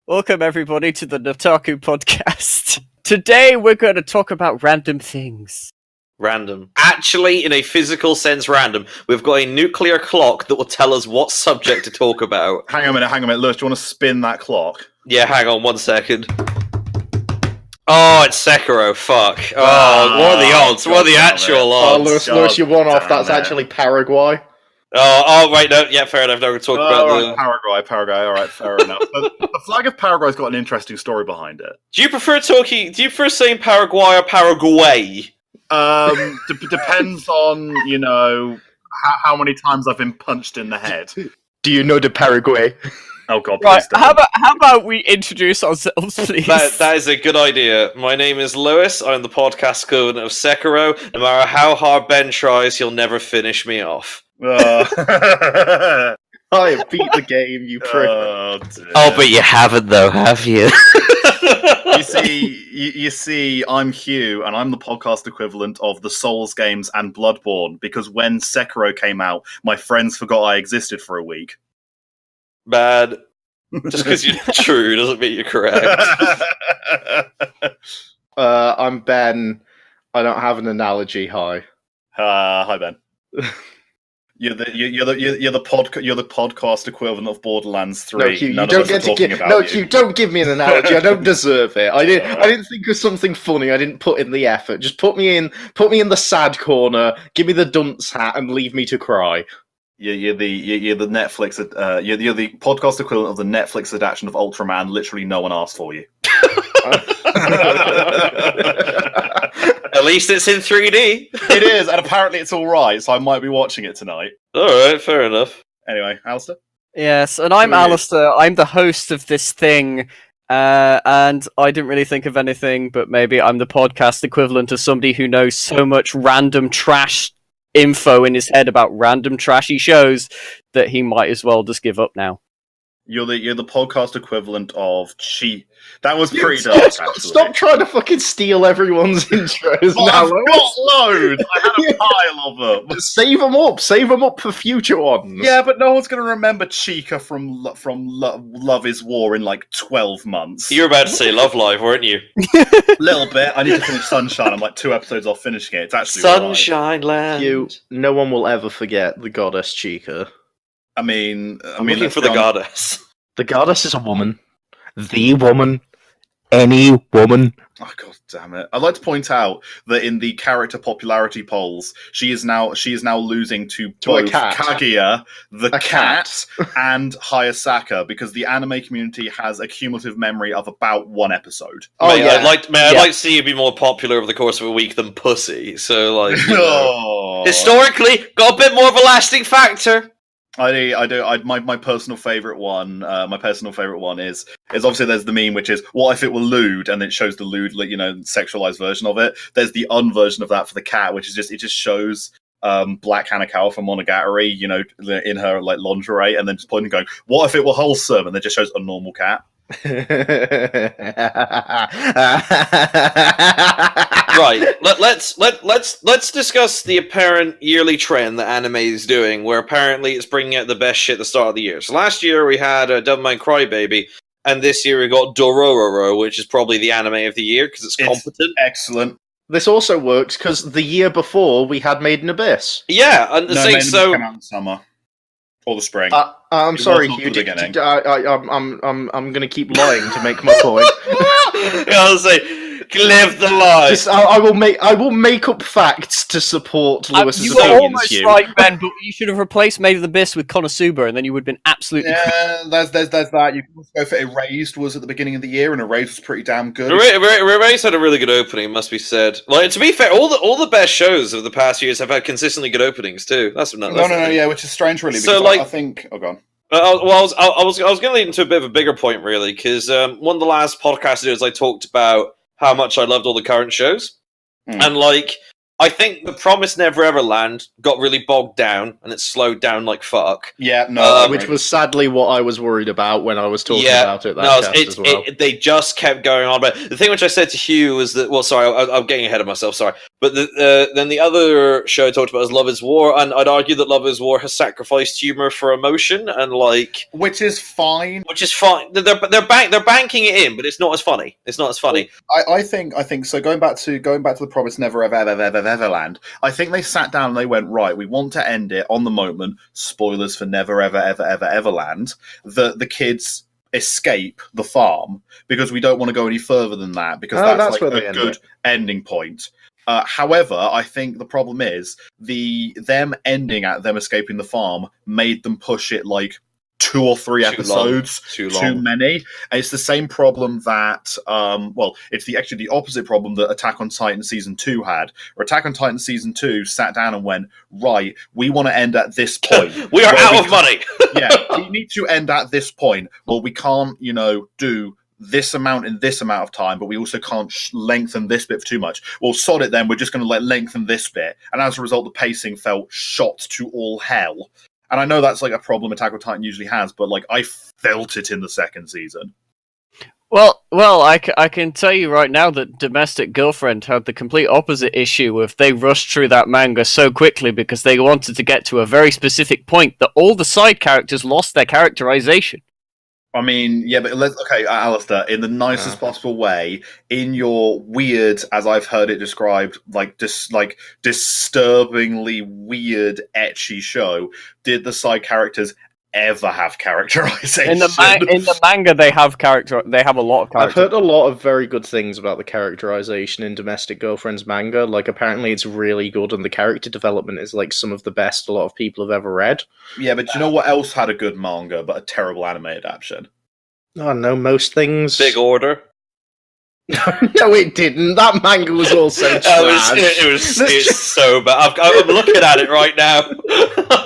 Welcome everybody to the Nottaku Podcast. Today we're going to talk about random things. Random. Actually, in a physical sense, random. We've got a nuclear clock that will tell us what subject to talk about. Hang on a minute. Lewis, do you want to spin that clock? Yeah, hang on 1 second. Oh, it's Sekiro, fuck. Oh, what are the odds? What are the actual odds? Oh, Lewis, you won off. That's actually Paraguay. Oh, right, no, yeah, fair enough. Now we're talking about right, Paraguay, alright, fair enough. The flag of Paraguay's got an interesting story behind it. Do you prefer saying Paraguay or Paraguay? Depends on, how many times I've been punched in the head. Do you know the Paraguay? Oh god, Right, please don't. how about we introduce ourselves, please? That is a good idea. My name is Lewis. I'm the podcast equivalent of Sekiro. No matter how hard Ben tries, he'll never finish me off. I beat the game, you prick. Oh, but you haven't, though, have you? You see, I'm Hugh, and I'm the podcast equivalent of the Souls games and Bloodborne, because when Sekiro came out, my friends forgot I existed for a week. Bad. Just because you're true doesn't mean you're correct. I'm Ben. I don't have an analogy. Hi. Hi, Ben. You're the podcast equivalent of Borderlands 3. No, Hugh, you don't get to give. No, Hugh, don't give me an analogy. I don't deserve it. I didn't think of something funny. I didn't put in the effort. Just put me in the sad corner. Give me the dunce hat and leave me to cry. You're the Netflix. You're the podcast equivalent of the Netflix adaptation of Ultraman. Literally, no one asked for you. At least it's in 3D. It is, and apparently it's all right. So I might be watching it tonight. All right, fair enough. Anyway, Alastair. Yes, and I'm Alastair. I'm the host of this thing, and I didn't really think of anything, but maybe I'm the podcast equivalent of somebody who knows so much random trash info in his head about random trashy shows that he might as well just give up now. You're the podcast equivalent of Chi. That was pretty dark. Stop trying to fucking steal everyone's intros now. I've got loads. I had a pile of them. Save them up for future ones. Yeah, but no one's going to remember Chica from Love Is War in like 12 months. You were about to say Love Live, weren't you? Little bit. I need to finish Sunshine. I'm like 2 episodes off finishing it. It's actually Sunshine Land. No one will ever forget the goddess Chica. I mean, looking for the goddess. The goddess is a woman. The woman. Any woman. Oh god damn it! I'd like to point out that in the character popularity polls, she is now losing to both Kaguya, the cat, and Hayasaka, because the anime community has a cumulative memory of about 1 episode. Oh yeah, I'd like to see you be more popular over the course of a week than Pussy. So like, historically, got a bit more of a lasting factor. I do. My personal favorite one. My personal favorite one is obviously there's the meme which is what if it were lewd, and it shows the lewd, sexualized version of it. There's the unversion of that for the cat, which is it just shows Black Hanakawa from Monogatari, in her like lingerie, and then just pointing, going, "What if it were wholesome?" And then just shows a normal cat. Right. Let's discuss the apparent yearly trend that anime is doing, where apparently it's bringing out the best shit at the start of the year. So last year we had Devilman Crybaby, and this year we got Dororo, which is probably the anime of the year because it's competent. Excellent. This also works because the year before we had Made in Abyss. Yeah, and Made in Abyss came out in summer or the spring. I'm sorry, Hugh. I'm going to keep lying to make my point. I'll say. Live the life. I will make up facts to support Lewis's you opinions. You were almost right, Ben, but you should have replaced Made in Abyss with Konosuba, and then you would have been absolutely. Yeah, there's that. You can also go for Erased. Was at the beginning of the year, and Erased was pretty damn good. Erased had a really good opening, must be said. Like, to be fair, all the best shows of the past years have had consistently good openings too. Yeah, which is strange, really. Because so, like, I think. Oh, go on. I was going to lead into a bit of a bigger point, really, because one of the last podcast videos I talked about how much I loved all the current shows. And, like, I think The Promised Never-Ever-Land got really bogged down, and it slowed down like fuck. Yeah, no. Which was sadly what I was worried about when I was talking about it. As well. They just kept going on. But the thing which I said to Hugh was that... Well, sorry, I'm getting ahead of myself, sorry. But then the other show I talked about is Love is War, and I'd argue that Love is War has sacrificed humor for emotion, and which is fine. They're banking it in, but it's not as funny. I think so. Going back to the Promise Never Ever Land. I think they sat down and they went, right, we want to end it on the moment. Spoilers for Never Ever Land. The kids escape the farm because we don't want to go any further than that because that's like a good ending point. However, I think the problem is them ending at them escaping the farm made them push it like 2 or 3 episodes too many. And it's the same problem that it's actually the opposite problem that Attack on Titan Season 2 had. Where Attack on Titan Season 2 sat down and went, right, we want to end at this point. We are out of money. Yeah, we need to end at this point. Well, we can't, do this amount in this amount of time, but we also can't lengthen this bit for too much. Well, sod it then, we're just going to lengthen this bit. And as a result, the pacing felt shot to all hell. And I know that's like a problem Attack on Titan usually has, but like I felt it in the second season. Well, I can tell you right now that Domestic Girlfriend had the complete opposite issue of they rushed through that manga so quickly because they wanted to get to a very specific point that all the side characters lost their characterization. I mean, yeah, but Alastair, in the nicest possible way, in your weird, as I've heard it described, disturbingly weird, ecchi show, did the side characters ever have characterization? In the manga, they have They have a lot of character. I've heard a lot of very good things about the characterization in Domestic Girlfriend's manga. Like, apparently it's really good, and the character development is like some of the best a lot of people have ever read. Yeah, but do you know what else had a good manga but a terrible anime adaptation? Oh no, most things. Big Order. No, it didn't. That manga was also trash. It's so bad. I'm looking at it right now.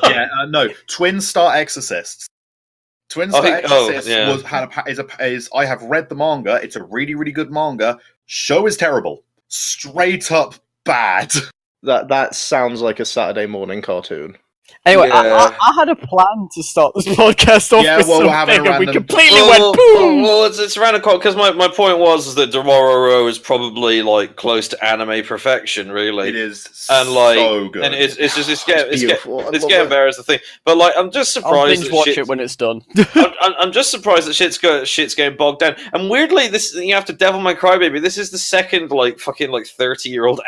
Yeah, no. Twin Star Exorcists. Twin Star Exorcists I have read the manga. It's a really, really good manga. Show is terrible. Straight up bad. That sounds like a Saturday morning cartoon. Anyway, I had a plan to start this podcast off with something, and we completely went boom! Well, it's around a clock, because my point was that Dororo is probably, like, close to anime perfection, really. It is so good. And it's getting better as the thing. But, like, I'm just surprised I'll binge watch it when it's done. I'm just surprised that shit's getting bogged down. And weirdly, after Devil May Cry Baby, this is the second, like, fucking, like, 30-year-old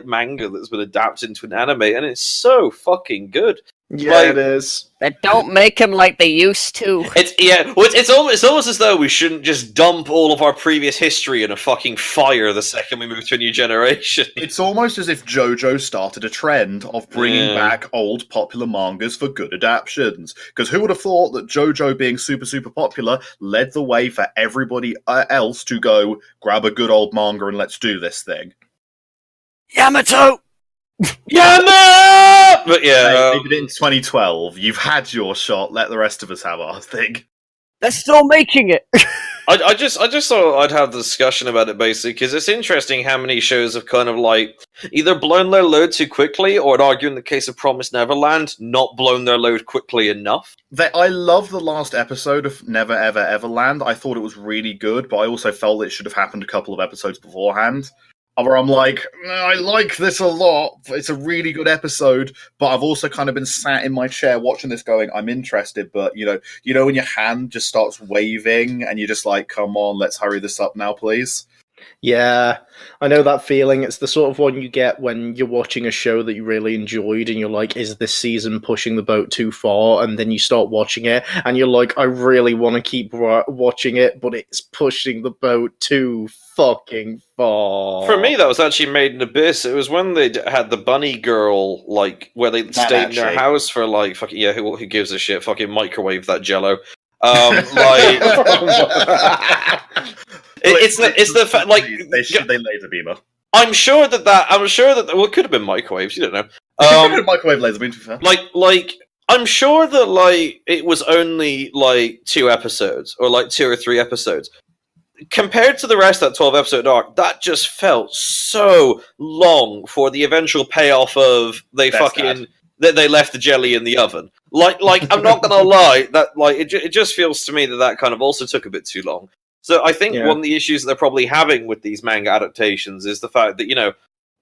manga that's been adapted into an anime, and it's so fucking good. Yeah, it is. They don't make them like they used to. It's almost as though we shouldn't just dump all of our previous history in a fucking fire the second we move to a new generation. It's almost as if JoJo started a trend of bringing back old popular mangas for good adaptions. Because who would have thought that JoJo being super, super popular led the way for everybody else to go, grab a good old manga and let's do this thing. Yamato! Yamato! But yeah, they did it in 2012. You've had your shot. Let the rest of us have our thing. They're still making it. I just thought I'd have the discussion about it basically because it's interesting how many shows have kind of like either blown their load too quickly, or I'd argue in the case of Promised Neverland, not blown their load quickly enough. I love the last episode of Never Ever Everland. I thought it was really good, but I also felt it should have happened a couple of episodes beforehand. Where I'm like, I like this a lot. It's a really good episode, but I've also kind of been sat in my chair watching this going, I'm interested, but you know when your hand just starts waving and you're just like, come on, let's hurry this up now, please. Yeah, I know that feeling. It's the sort of one you get when you're watching a show that you really enjoyed and you're like, is this season pushing the boat too far? And then you start watching it and you're like, I really want to keep watching it, but it's pushing the boat too fucking far. For me, that was actually Made in Abyss. It was when they had the bunny girl, like, where they stayed in their house for, like, fucking, yeah, who gives a shit? Fucking microwave that jello. It's the fact, like, they laser beamer. I'm sure that well, it could have been microwaves. You don't know. Microwave laser beam. To be fair. Like, I'm sure that like it was only like 2 episodes or like 2 or 3 episodes. Compared to the rest of that 12 episode arc, that just felt so long for the eventual payoff of they left the jelly in the oven. Like I'm not gonna lie, that like it just feels to me that kind of also took a bit too long. So I think one of the issues that they're probably having with these manga adaptations is the fact that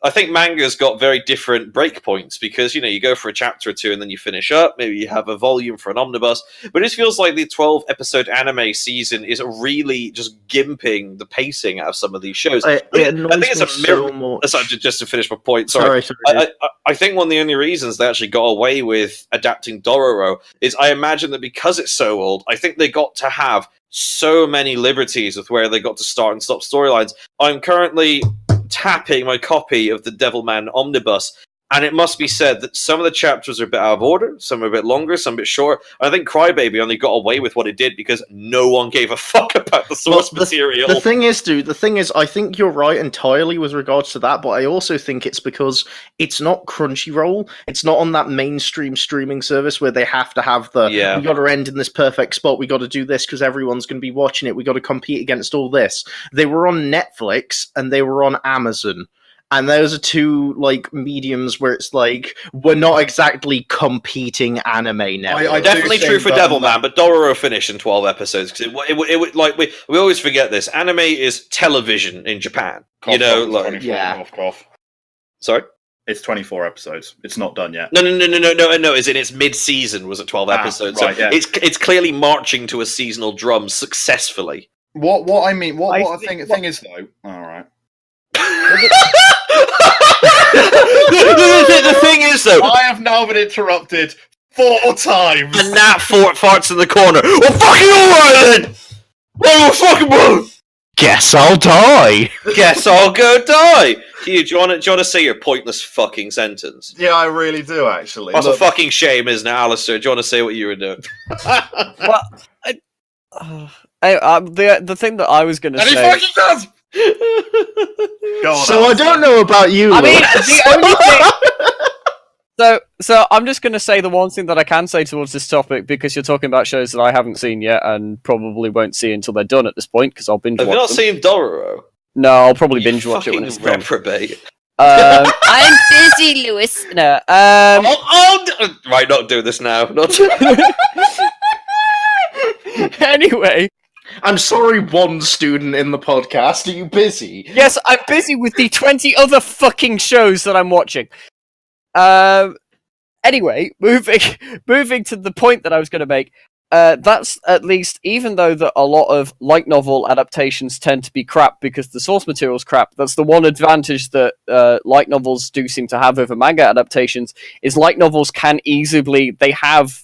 I think manga's got very different breakpoints because, you go for a chapter or two and then you finish up. Maybe you have a volume for an omnibus. But it feels like the 12-episode anime season is really just gimping the pacing out of some of these shows. I think it's a mirror. Sorry, just to finish my point. Sorry. I think one of the only reasons they actually got away with adapting Dororo is I imagine that because it's so old, I think they got to have so many liberties with where they got to start and stop storylines. I'm currently tapping my copy of the Devilman Omnibus, and it must be said that some of the chapters are a bit out of order, some are a bit longer, some a bit short. I think Crybaby only got away with what it did because no one gave a fuck about the source material. The thing is, I think you're right entirely with regards to that, but I also think it's because it's not Crunchyroll. It's not on that mainstream streaming service where they have to have we got to end in this perfect spot, we got to do this because everyone's going to be watching it, we got to compete against all this. They were on Netflix and they were on Amazon. And those are two mediums where it's we're not exactly competing anime now. Definitely true for Devilman, but Dororo finished in 12 episodes because we always forget this. Anime is television in Japan. Cough. Sorry, it's 24 episodes. It's not done yet. No. Is in its mid-season was at 12 episodes. Right, so it's clearly marching to a seasonal drum successfully. What I mean, thing is though. All right. The thing is, though, I have now been interrupted 4 times, and Nat farts in the corner. Well, fucking alright then. Oh, fucking bro. Guess I'll die. Guess I'll go die. Hugh, do you want to say your pointless fucking sentence? Yeah, I really do, actually. That's a fucking shame, isn't it, Alastair? Do you want to say what you were doing? Well, the thing that I was going to say. And he fucking does. Go on, so I don't know about you. I mean, the only thing. So I'm just going to say the one thing that I can say towards this topic, because you're talking about shows that I haven't seen yet and probably won't see until they're done at this point, because I'll binge watch them. Have you not seen Dororo? No, I'll probably binge watch it when it's done. Reprobate. I'm busy, Lewis. No. Right, not do this now. Anyway. I'm sorry, one student in the podcast. Are you busy? Yes, I'm busy with the 20 other fucking shows that I'm watching. Anyway, moving to the point that I was going to make. That's at least, even though that a lot of light novel adaptations tend to be crap because the source material's crap, that's the one advantage that light novels do seem to have over manga adaptations, is light novels can they have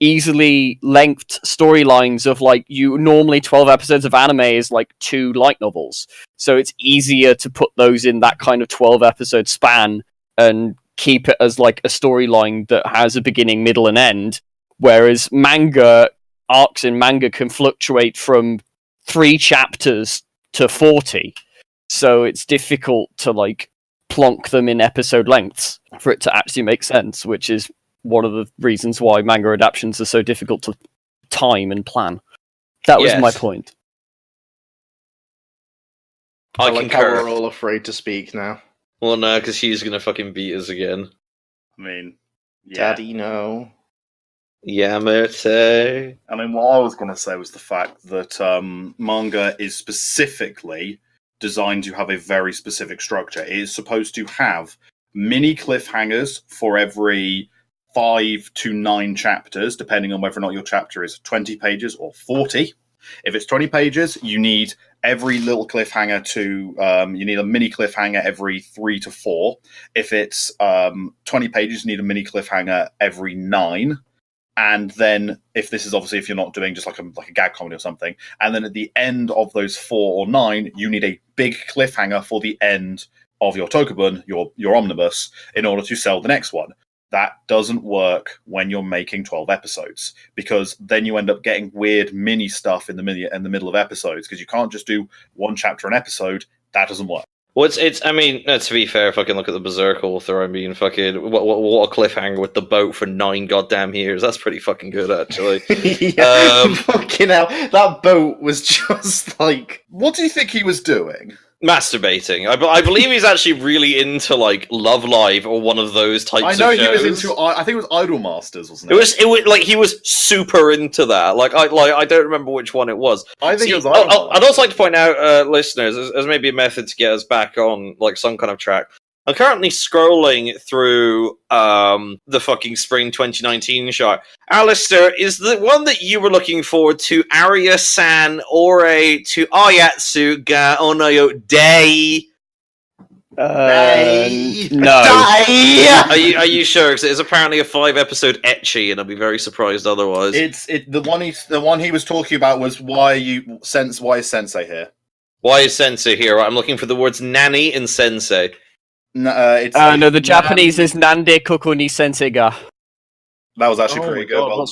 easily lengthed storylines of you normally 12 episodes of anime is 2 light novels, so it's easier to put those in that kind of 12 episode span and keep it as a storyline that has a beginning, middle, and end, whereas arcs in manga can fluctuate from 3 chapters to 40, so it's difficult to plonk them in episode lengths for it to actually make sense, which is one of the reasons why manga adaptations are so difficult to time and plan. That was my point. I concur. We're all afraid to speak now. Well, no, because he's gonna fucking beat us again. I mean, yeah. Daddy, no. Yamete. I mean, what I was going to say was the fact that manga is specifically designed to have a very specific structure. It is supposed to have mini cliffhangers for every 5 to 9 chapters, depending on whether or not your chapter is 20 pages or 40. If it's 20 pages, you need every little cliffhanger you need a mini cliffhanger every 3 to 4. If it's 20 pages, you need a mini cliffhanger every 9. And then, if you're not doing just like a gag comedy or something, and then at the end of those 4 or 9, you need a big cliffhanger for the end of your tokubun, your omnibus, in order to sell the next one. That doesn't work when you're making 12 episodes, because then you end up getting weird mini stuff in the middle of episodes, because you can't just do 1 chapter an episode. That doesn't work. Well, I mean, to be fair, fucking look at the Berserk author. I mean, fucking, what a cliffhanger with the boat for 9 goddamn years. That's pretty fucking good, actually. Fucking hell. That boat was just What do you think he was doing? Masturbating. I believe he's actually really into Love Live or one of those types of shows. I know he was into. I think it was Idol Masters, wasn't it? It was he was super into that. I don't remember which one it was. I think it was Idol Masters. I'd also like to point out, listeners, as maybe a method to get us back on some kind of track. I'm currently scrolling through the fucking spring 2019 shot. Alastair, is the one that you were looking forward to Arya-san Ore to Ayatsu ga Onoyo Day? No. Are you sure? Because it is apparently a 5-episode ecchi, and I'd be very surprised otherwise. The one he was talking about was why is Sensei here? Why is Sensei here? I'm looking for the words nanny and sensei. No, the Japanese is Nande Koko ni Sensei ga. That was actually pretty good. God,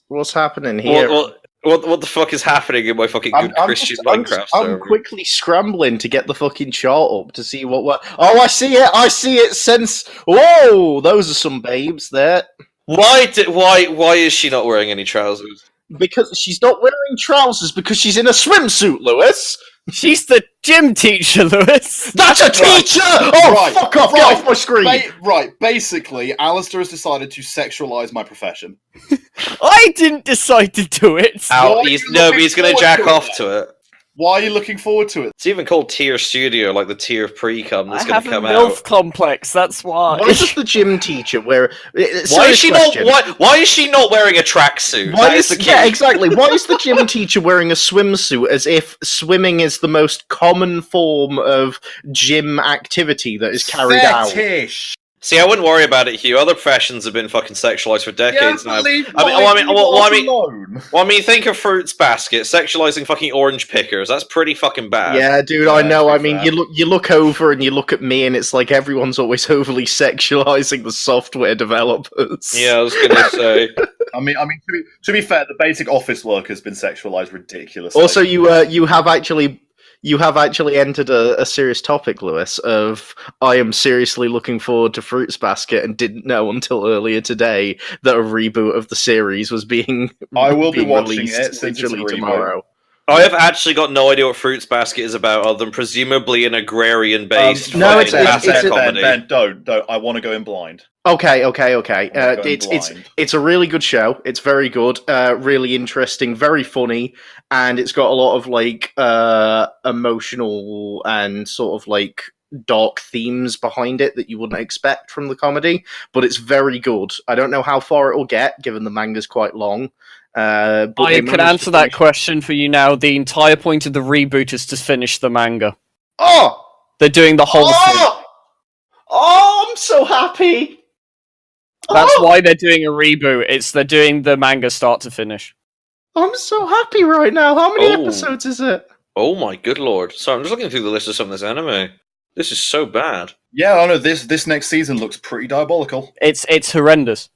what's happening here? What the fuck is happening in my fucking good Christian Minecraft server? I'm quickly scrambling to get the fucking chart up to see what. Oh, I see it. Since whoa, those are some babes there. Why is she not wearing any trousers? Because she's not wearing trousers because she's in a swimsuit, Lewis. She's the gym teacher, Lewis. That's a teacher! Oh, right, fuck off! Get off my screen! Basically, Alastair has decided to sexualize my profession. I didn't decide to do it. He's going to jack off to it. Why are you looking forward to it? It's even called Tier Studio, like the tier of pre-cum that's going to come out. I have a MILF complex, that's why. Why does the gym teacher wear... Why is she not wearing a tracksuit? Yeah, exactly. Why is the gym teacher wearing a swimsuit as if swimming is the most common form of gym activity that is carried out? See, I wouldn't worry about it, Hugh. Other professions have been fucking sexualized for decades now. I mean, think of Fruits Basket sexualizing fucking orange pickers. That's pretty fucking bad. Yeah, dude, I know. I mean, you look over and you look at me, and it's like everyone's always overly sexualizing the software developers. Yeah, I was gonna say. I mean, to be fair, the basic office worker has been sexualized ridiculously. Also, you have actually entered a serious topic, Lewis, of I am seriously looking forward to Fruits Basket and didn't know until earlier today that a reboot of the series was being I will be watching released it since it's a tomorrow. I have actually got no idea what Fruits Basket is about, other than presumably an agrarian-based no, it's comedy. Ben, don't. I want to go in blind. Okay. It's a really good show. It's very good, really interesting, very funny, and it's got a lot of like emotional and sort of like dark themes behind it that you wouldn't expect from the comedy. But it's very good. I don't know how far it will get, given the manga's quite long. But I can answer that question for you now. The entire point of the reboot is to finish the manga. Oh, they're doing the whole thing. Oh, I'm so happy. That's why they're doing a reboot. They're doing the manga start to finish. I'm so happy right now. How many episodes is it? Oh my good lord! So I'm just looking through the list of some of this anime. This is so bad. Yeah, I know. This next season looks pretty diabolical. It's horrendous.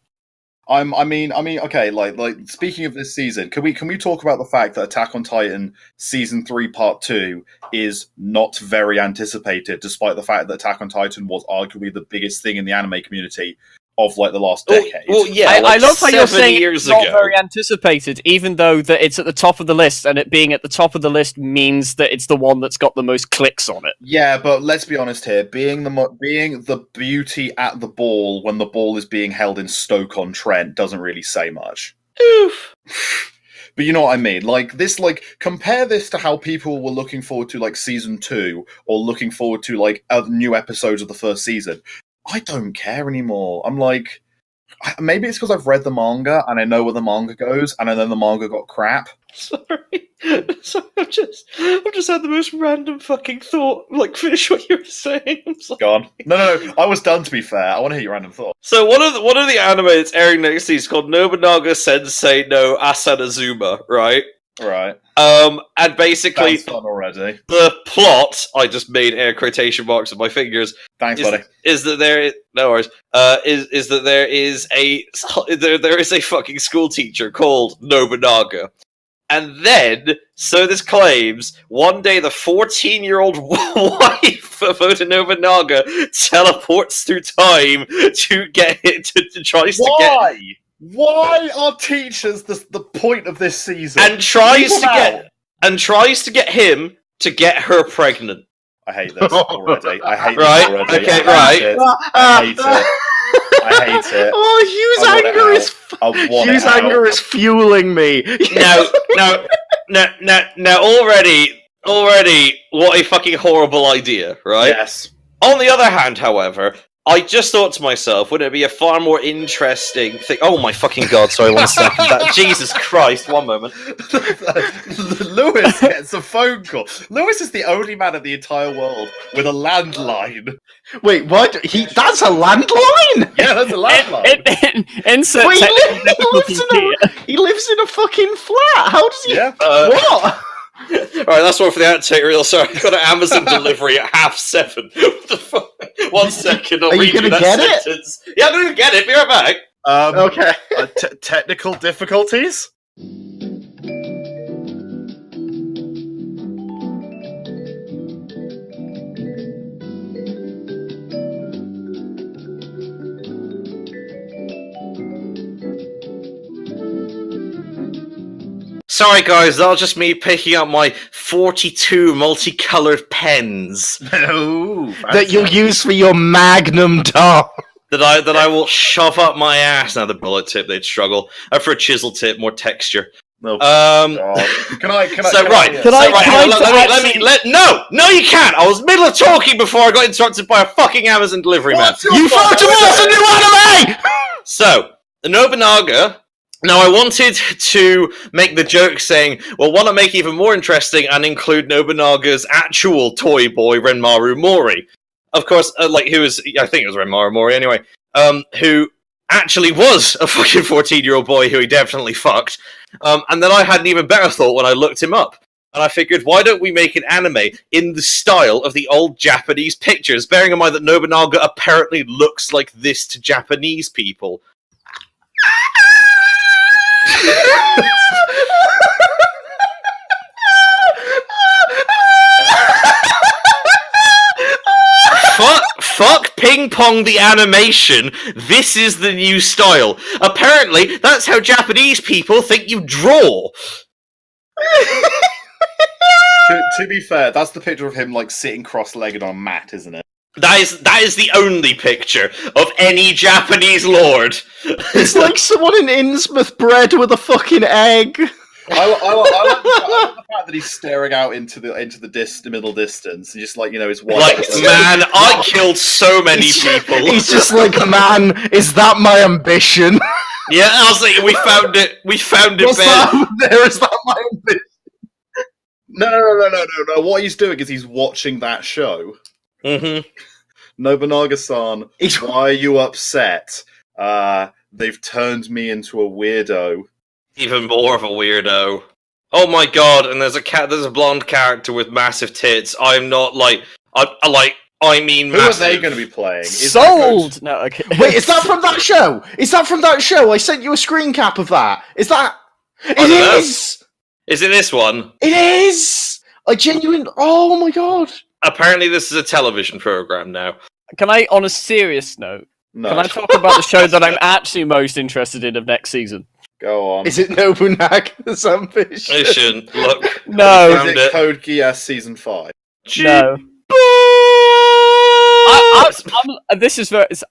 I mean, okay. Like speaking of this season, can we talk about the fact that Attack on Titan season 3 part 2 is not very anticipated, despite the fact that Attack on Titan was arguably the biggest thing in the anime community of like the last decade. Well, yeah, I love how you're saying it's not very anticipated, even though that it's at the top of the list, and it being at the top of the list means that it's the one that's got the most clicks on it. Yeah, but let's be honest here. Being the beauty at the ball when the ball is being held in Stoke-on-Trent doesn't really say much. Oof. But you know what I mean? Like this, like compare this to how people were looking forward to like season 2 or looking forward to like new episodes of the first season. I don't care anymore. I'm like, maybe it's because I've read the manga and I know where the manga goes, and then the manga got crap. Sorry, I've just had the most random fucking thought. Like, finish what you were saying. I'm sorry. Go on. No. I was done. To be fair, I want to hear your random thought. So one of the anime that's airing next season is called Nobunaga Sensei no Asanazuma, right? Right. And basically, that's fun already. The plot, I just made air quotation marks with my fingers. Thanks, buddy. Is that there? No worries. Is that there is a fucking school teacher called Nobunaga, and then so this claims one day the 14-year-old wife of Oda Nobunaga teleports through time to get it to tries to get. Why are teachers the point of this season? And tries to get him to get her pregnant. I hate this already. I hate this already. Okay, I hate it. I hate it. Oh, Hugh's anger is fueling me. Now, already, what a fucking horrible idea, right? Yes. On the other hand, however, I just thought to myself, wouldn't it be a far more interesting thing? Oh my fucking god! Sorry, 1 second. Jesus Christ! 1 moment. Lewis gets a phone call. Lewis is the only man in the entire world with a landline. Wait, what? That's a landline? Yeah, that's a landline. Insert Wait, technical he lives in a fucking flat. How does he? Yeah. What? Alright, that's one for the outtake reel. Sorry, I got an Amazon delivery at 7:30. What the fuck? 1 second, I'll Are you read you gonna that get sentence. Yeah, I'm gonna get it. Be right back. Okay. Technical difficulties? Sorry, guys, that'll just me picking up my 42 multicolored pens No. That you'll use for your magnum tar. that I will shove up my ass. Now the bullet tip, they'd struggle. For a chisel tip, more texture. No. Um. Can I? No, you can't. I was middle of talking before I got interrupted by a fucking Amazon delivery man. You fucked us a new anime. So the Nobunaga. Now, I wanted to make the joke saying, well, why not make it even more interesting and include Nobunaga's actual toy boy, Renmaru Mori? Of course, I think it was Renmaru Mori anyway, who actually was a fucking 14-year-old boy who he definitely fucked. And then I had an even better thought when I looked him up. And I figured, why don't we make an anime in the style of the old Japanese pictures, bearing in mind that Nobunaga apparently looks like this to Japanese people. Fuck ping pong the animation. This is the new style. Apparently, that's how Japanese people think you draw. To be fair, that's the picture of him like sitting cross-legged on a mat, isn't it? That is the only picture of any Japanese lord. It's like someone in Innsmouth bred with a fucking egg. I like the fact that he's staring out into the middle distance, and just his wife. Like, man, I killed so many people. He's just like, man, is that my ambition? Yeah, I was like, we found it. We found it. What's that there? Is that my ambition? No. What he's doing is he's watching that show. Mm-hmm. Nobunaga-san, why are you upset? They've turned me into a weirdo. Even more of a weirdo. Oh my god! And there's a blonde character with massive tits. I'm not I mean, who massive. are they going to be playing? Sold. No, okay. Wait, is that from that show? Is that from that show? I sent you a screen cap of that. Is that? It is. Is it this one? It is. Oh my god. Apparently, this is a television program now. Can I, on a serious note, No. can I talk about the show that I'm actually most interested in of next season? Go on. Is it Nobunaga's ambition? Look. No. Is it Code Geass Season 5? No.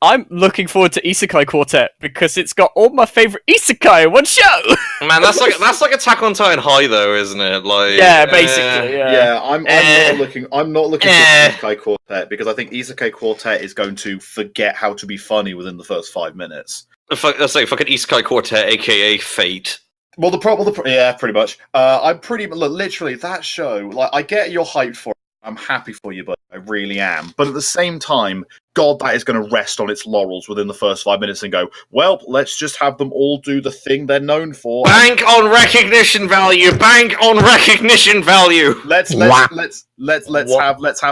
I'm looking forward to Isekai Quartet because it's got all my favorite isekai in one show. Man, that's like Attack on Titan High, though, isn't it? Like, yeah, basically. Yeah. I'm not looking for Isekai Quartet because I think Isekai Quartet is going to forget how to be funny within the first 5 minutes. That's like fucking Isekai Quartet, aka Fate. Well, yeah, pretty much. Literally that show. Like, I get you're hyped for it. I'm happy for you, but I really am. But at the same time, God, that is going to rest on its laurels within the first 5 minutes and go, well, let's just have them all do the thing they're known for. Bank on recognition value. Bank on recognition value. Let's have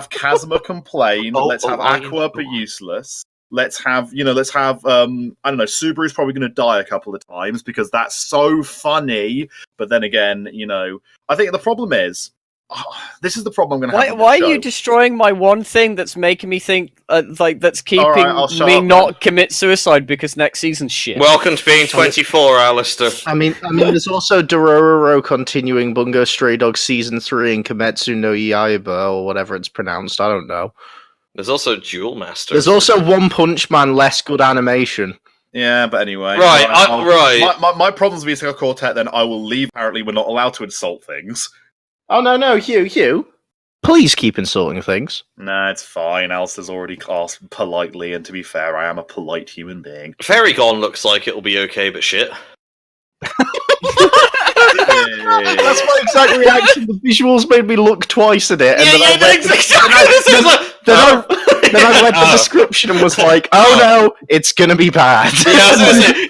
Kazuma complain. Let's have Aqua be useless. Let's have I don't know, Subaru's probably going to die a couple of times because that's so funny. But then again, I think the problem is, this is the problem I'm going to have. Why are you destroying my one thing that's making me think, that's keeping me not commit suicide because next season's shit? Welcome to being 24, Alastair. I mean, there's also Dororo continuing Bungo Stray Dogs Season 3 and Kimetsu no Yaiba, or whatever it's pronounced, I don't know. There's also Duel Master. There's also One Punch Man, less good animation. Yeah, but anyway. Right. My problems with Isekai Quartet, then I will leave. Apparently, we're not allowed to insult things. Oh, no, Hugh. Please keep insulting things. Nah, it's fine. Alistair's already asked politely, and to be fair, I am a polite human being. Fairy Gone looks like it'll be okay, but shit. That's my exact reaction. The visuals made me look twice at it, and then I read the description and was like, "Oh no, it's gonna be bad." Yeah,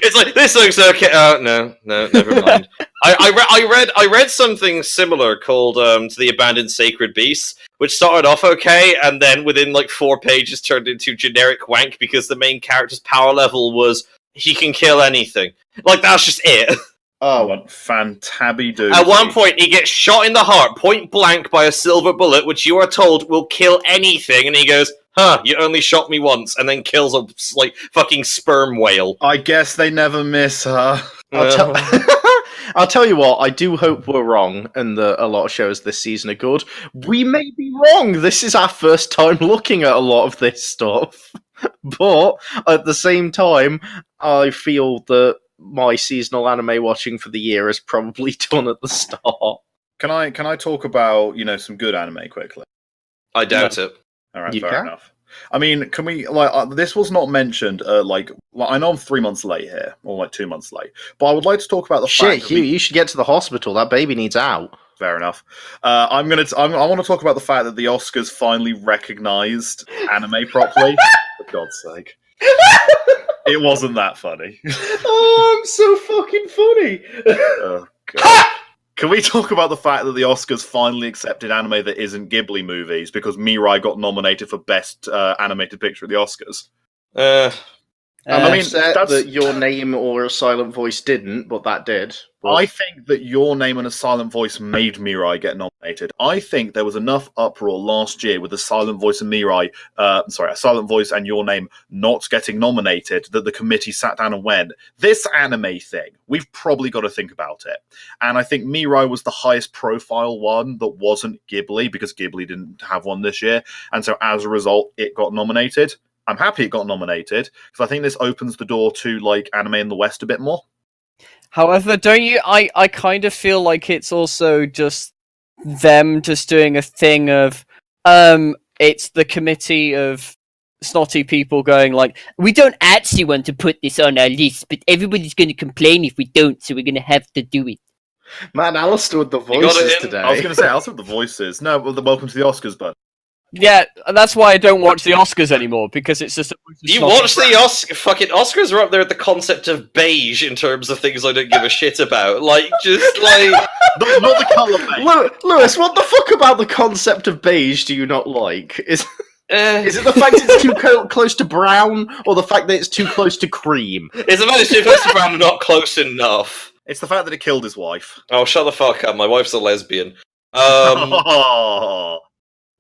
it's like this looks okay. No, never mind. I read something similar called "To the Abandoned Sacred Beasts," which started off okay, and then within like 4 pages turned into generic wank because the main character's power level was he can kill anything. Like that's just it. Oh, fantabby-doo. At one point, he gets shot in the heart, point blank, by a silver bullet, which you are told will kill anything, and he goes, "Huh, you only shot me once," and then kills a like fucking sperm whale. I guess they never miss her. I'll tell you what, I do hope we're wrong, and that a lot of shows this season are good. We may be wrong. This is our first time looking at a lot of this stuff. But at the same time, I feel that my seasonal anime watching for the year is probably done at the start. Can I talk about, some good anime quickly? I doubt it. All right, fair enough. I mean, can we this was not mentioned? I know I'm 3 months late here, or 2 months late, but I would like to talk about the fact. Hugh, you should get to the hospital. That baby needs out. Fair enough. I want to talk about the fact that the Oscars finally recognised anime properly. For God's sake. It wasn't that funny. Oh, I'm so fucking funny. Oh, God. Can we talk about the fact that the Oscars finally accepted anime that isn't Ghibli movies because Mirai got nominated for Best Animated Picture at the Oscars? I mean, that Your Name or A Silent Voice didn't, but that did. But I think that Your Name and A Silent Voice made Mirai get nominated. I think there was enough uproar last year with A Silent Voice and A Silent Voice and Your Name not getting nominated that the committee sat down and went, this anime thing, we've probably got to think about it. And I think Mirai was the highest profile one that wasn't Ghibli because Ghibli didn't have one this year. And so as a result, it got nominated. I'm happy it got nominated because I think this opens the door to anime in the West a bit more. However, don't you? I kind of feel like it's also just them just doing a thing of it's the committee of snotty people going like, we don't actually want to put this on our list, but everybody's going to complain if we don't, so we're going to have to do it. Man, Alastair with the voices today. I was going to say Alistair with the voices. No, well, welcome to the Oscars, bud. Yeah, that's why I don't watch the Oscars anymore, because it's just... You watch the fucking Oscars are up there at the concept of beige in terms of things I don't give a shit about. Not the colour beige. Lewis, what the fuck about the concept of beige do you not like? Is it the fact it's too close to brown, or the fact that it's too close to cream? It's the fact it's too close to brown and not close enough. It's the fact that it killed his wife. Oh, shut the fuck up. My wife's a lesbian.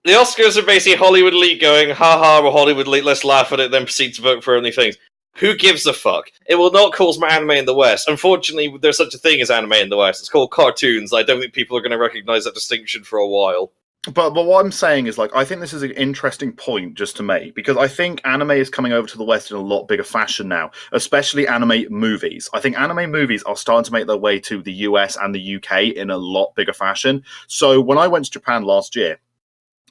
The Oscars are basically Hollywood elite going, haha, we're Hollywood elite, let's laugh at it, then proceed to vote for only things. Who gives a fuck? It will not cause more anime in the West. Unfortunately, there's such a thing as anime in the West. It's called cartoons. I don't think people are going to recognize that distinction for a while. But what I'm saying is, I think this is an interesting point just to make, because I think anime is coming over to the West in a lot bigger fashion now, especially anime movies. I think anime movies are starting to make their way to the US and the UK in a lot bigger fashion. So when I went to Japan last year,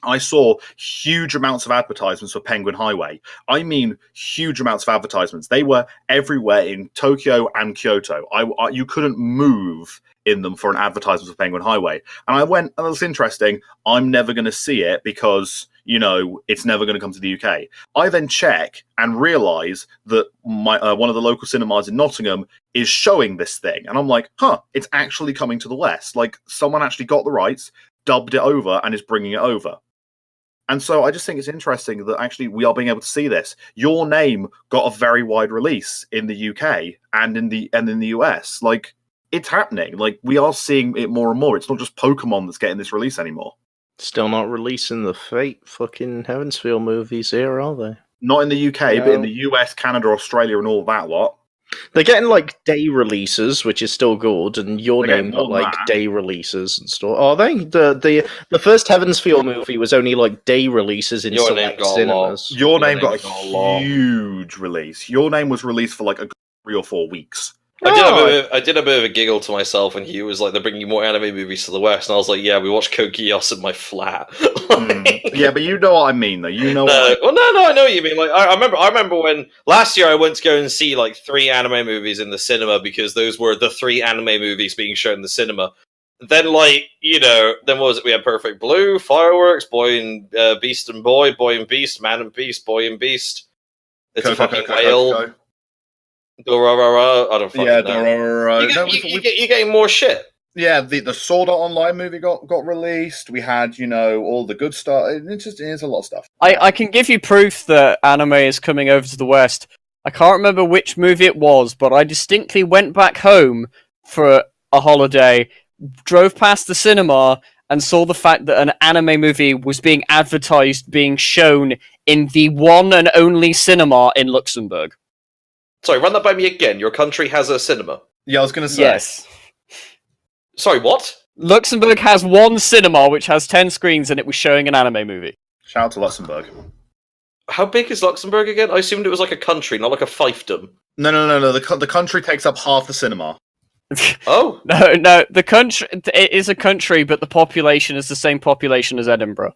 I saw huge amounts of advertisements for Penguin Highway. I mean, huge amounts of advertisements. They were everywhere in Tokyo and Kyoto. You couldn't move in them for an advertisement for Penguin Highway. And I went, oh, that's interesting. I'm never going to see it because, it's never going to come to the UK. I then check and realise that one of the local cinemas in Nottingham is showing this thing. And I'm like, it's actually coming to the West. Someone actually got the rights, dubbed it over, and is bringing it over. And so I just think it's interesting that actually we are being able to see this. Your Name got a very wide release in the UK and in the US. It's happening. We are seeing it more and more. It's not just Pokemon that's getting this release anymore. Still not releasing the Fate fucking Heavensfield movies here, are they? Not in the UK, but in the US, Canada, Australia, and all that lot. They're getting day releases, which is still good, and Your Name got day releases and stuff. Are they? The first Heavensfield movie was only day releases in select cinemas. Your Name got a huge release. Your Name was released for 3 or 4 weeks. I did a bit of a giggle to myself when he was like, "They're bringing more anime movies to the West," and I was like, "Yeah, we watched Code Geass in my flat." Yeah, but you know what I mean, though. You know. No, I know what you mean. Like, I remember when last year I went to go and see like 3 anime movies in the cinema because those were the 3 anime movies being shown in the cinema. Then, like, then what was it? We had Perfect Blue, Fireworks, Boy and Beast and Boy and Beast, Man and Beast, Boy and Beast. It's a fucking whale. Dorororo. I don't fucking know. Dorororo. You're getting more shit. Yeah, the Sword Art Online movie got released. We had, all the good stuff. It's a lot of stuff. I can give you proof that anime is coming over to the West. I can't remember which movie it was, but I distinctly went back home for a holiday, drove past the cinema, and saw the fact that an anime movie was being advertised, being shown in the one and only cinema in Luxembourg. Sorry, run that by me again. Your country has a cinema. Yeah, I was going to say. Yes. Sorry, what? Luxembourg has one cinema which has 10 screens and it was showing an anime movie. Shout out to Luxembourg. How big is Luxembourg again? I assumed it was like a country, not like a fiefdom. No. The country takes up half the cinema. Oh. No. The country, it is a country, but the population is the same population as Edinburgh.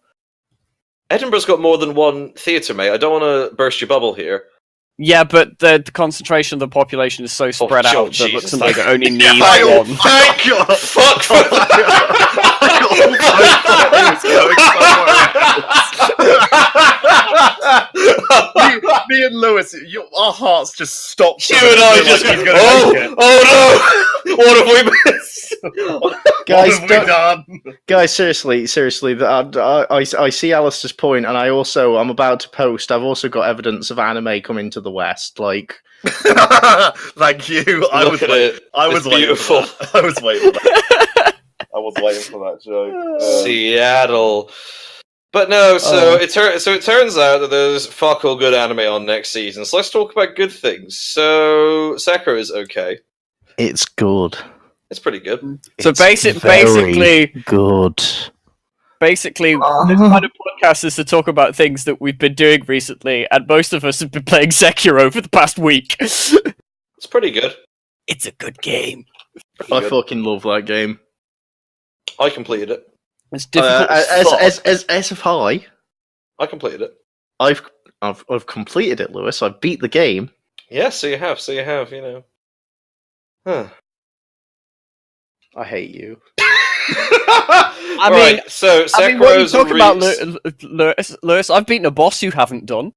Edinburgh's got more than one theatre, mate. I don't want to burst your bubble here. Yeah, but the concentration of the population is so spread out that Luxembourg only needs one. Thank you! Fuck! Me and Lewis, our hearts just stopped. You and I just oh no! What have we missed? Guys, what have we done? Guys, seriously, I see Alastair's point, and I'm about to post. I've also got evidence of anime coming to the West. Like, thank you. I was waiting for that. I was waiting for that joke. Seattle. But no, it turns out that there's fuck all good anime on next season. So let's talk about good things. So Sekiro is okay. It's good. It's pretty good. So basically good. Basically, this kind of podcast is to talk about things that we've been doing recently, and most of us have been playing Sekiro for the past week. It's pretty good. It's a good game. I fucking love that game. I completed it. It's difficult as have I. I completed it. I've completed it, Lewis. I beat the game. Yeah, so you have, Huh. I hate you. I mean, so Sekiro's what are you talking about, Lewis? I've beaten a boss you haven't done.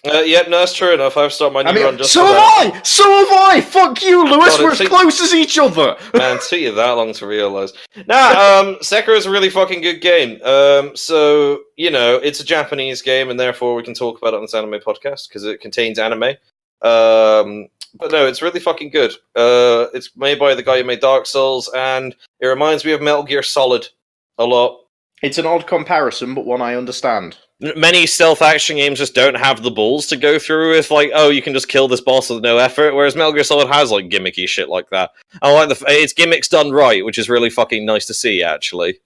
Yep, no, that's true enough. I've started my new run just so for that. So have I! Fuck you, Lewis! We're as close as each other! Man, it took you that long to realise. Sekiro's a really fucking good game. So, it's a Japanese game, and therefore we can talk about it on this anime podcast, because it contains anime. But no, it's really fucking good. It's made by the guy who made Dark Souls, and it reminds me of Metal Gear Solid a lot. It's an odd comparison, but one I understand. Many stealth action games just don't have the balls to go through with, like, oh, you can just kill this boss with no effort, whereas Metal Gear Solid has, like, gimmicky shit like that. I like it's gimmicks done right, which is really fucking nice to see, actually.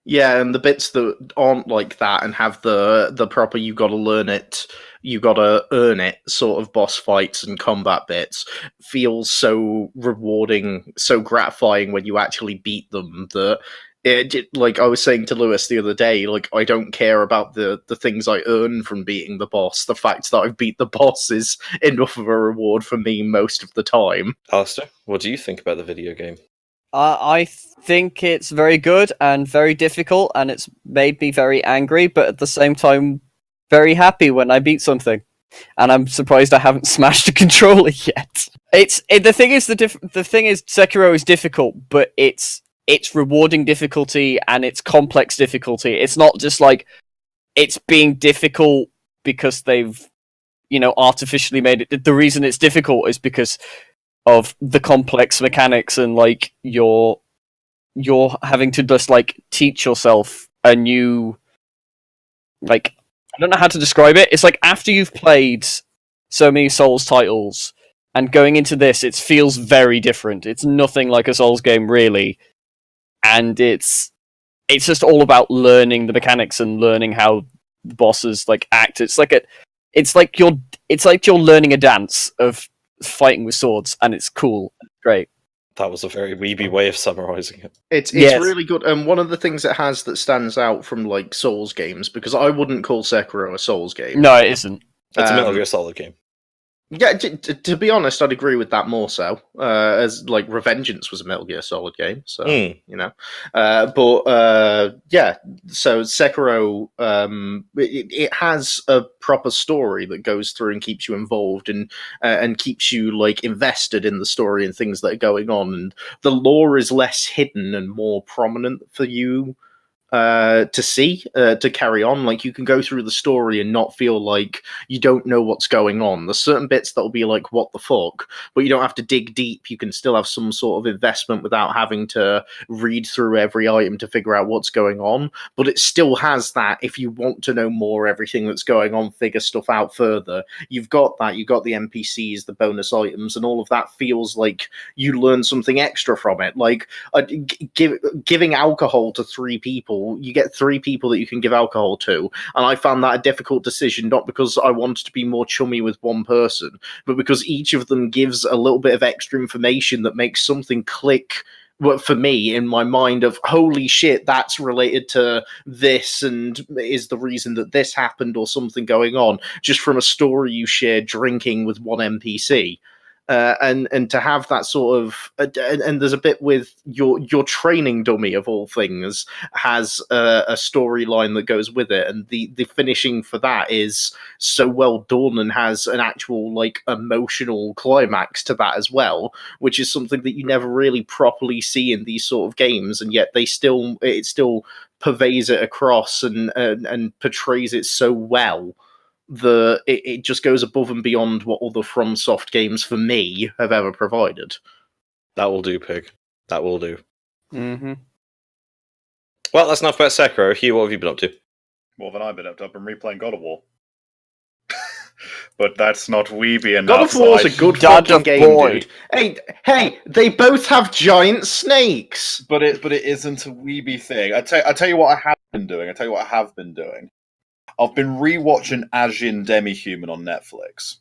Yeah, and the bits that aren't like that and have the proper you gotta learn it, you gotta earn it sort of boss fights and combat bits feels so rewarding, so gratifying when you actually beat them that like I was saying to Lewis the other day, like I don't care about the things I earn from beating the boss. The fact that I've beat the boss is enough of a reward for me most of the time. Alastair, what do you think about the video game? I think it's very good and very difficult, and it's made me very angry, but at the same time, very happy when I beat something. And I'm surprised I haven't smashed a controller yet. The thing is, Sekiro is difficult, but it's rewarding difficulty and it's complex difficulty. It's not just like it's being difficult because they've, artificially made it. The reason it's difficult is because of the complex mechanics and like you're having to just like teach yourself a new, like, I don't know how to describe it. It's like after you've played so many Souls titles and going into this, it feels very different. It's nothing like a Souls game really. And it's just all about learning the mechanics and learning how the bosses like act. It's like you're learning a dance of fighting with swords, and it's cool. Great. That was a very weeby way of summarizing it. It's Yes. really good, and one of the things it has that stands out from like Souls games, because I wouldn't call Sekiro a Souls game. No, it isn't. It's a Metal Gear Solid game. Yeah, to be honest, I'd agree with that more so. As like Revengeance was a Metal Gear Solid game, so you know. Yeah, so Sekiro, it has a proper story that goes through and keeps you involved and keeps you like invested in the story and things that are going on, and the lore is less hidden and more prominent for you to see, to carry on. Like, you can go through the story and not feel like you don't know what's going on. There's certain bits that'll be like, what the fuck? But you don't have to dig deep. You can still have some sort of investment without having to read through every item to figure out what's going on. But it still has that, if you want to know more, everything that's going on, figure stuff out further, you've got that. You've got the NPCs, the bonus items, and all of that feels like you learn something extra from it. Like, giving alcohol to 3 people, you get 3 people that you can give alcohol to, and I found that a difficult decision, not because I wanted to be more chummy with one person, but because each of them gives a little bit of extra information that makes something click for me in my mind of, holy shit, that's related to this and is the reason that this happened, or something going on just from a story you share drinking with one NPC. And to have that sort of, and there's a bit with your training dummy of all things has a storyline that goes with it, and the finishing for that is so well done and has an actual like emotional climax to that as well, which is something that you never really properly see in these sort of games, and yet it still purveys it across and portrays it so well. It just goes above and beyond what other FromSoft games for me have ever provided. That will do, Pig. That will do. Mm-hmm. Well, that's enough about Sekiro. Hugh, what have you been up to? More than I've been up to. I've been replaying God of War. But that's not Weeby enough. God of War's a good fucking game, dude. Hey, they both have giant snakes. But it isn't a Weeby thing. I tell you what I have been doing. I've been rewatching Ajin Demi-Human on Netflix.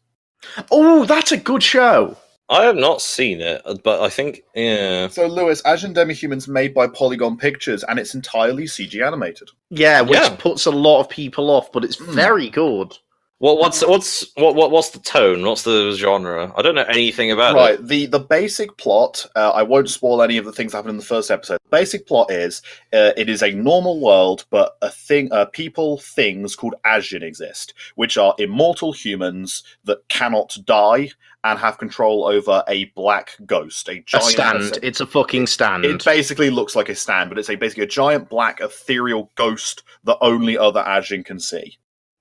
Oh, that's a good show. I have not seen it, but I think, yeah. So, Lewis, Ajin Demi-Human's made by Polygon Pictures, and it's entirely CG animated. Yeah, which puts a lot of people off, but it's very good. Well, what's the tone? What's the genre? I don't know anything about it. Right, the basic plot, I won't spoil any of the things that happen in the first episode. The basic plot is, it is a normal world, but things called Ajin exist, which are immortal humans that cannot die and have control over a black ghost, a giant stand. It's a fucking stand. It basically looks like a stand, but it's basically a giant black ethereal ghost that only other Ajin can see.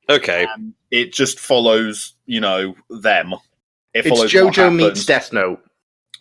Okay. It just follows, them. It's JoJo meets Death Note.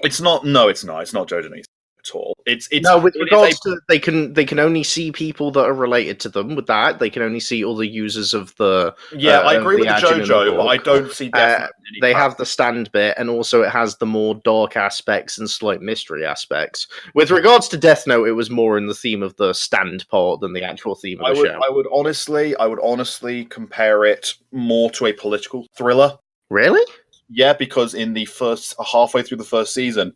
It's not. No, it's not. It's not JoJo meets at all. It's no. With regards to they can only see people that are related to them. With that, they can only see other users of the. Yeah, I agree with JoJo, but I don't see Death Note. They have the stand bit, and also it has the more dark aspects and slight mystery aspects. With regards to Death Note, it was more in the theme of the stand part than the actual theme of the show. I would honestly compare it more to a political thriller. Really? Yeah, because in the halfway through the first season,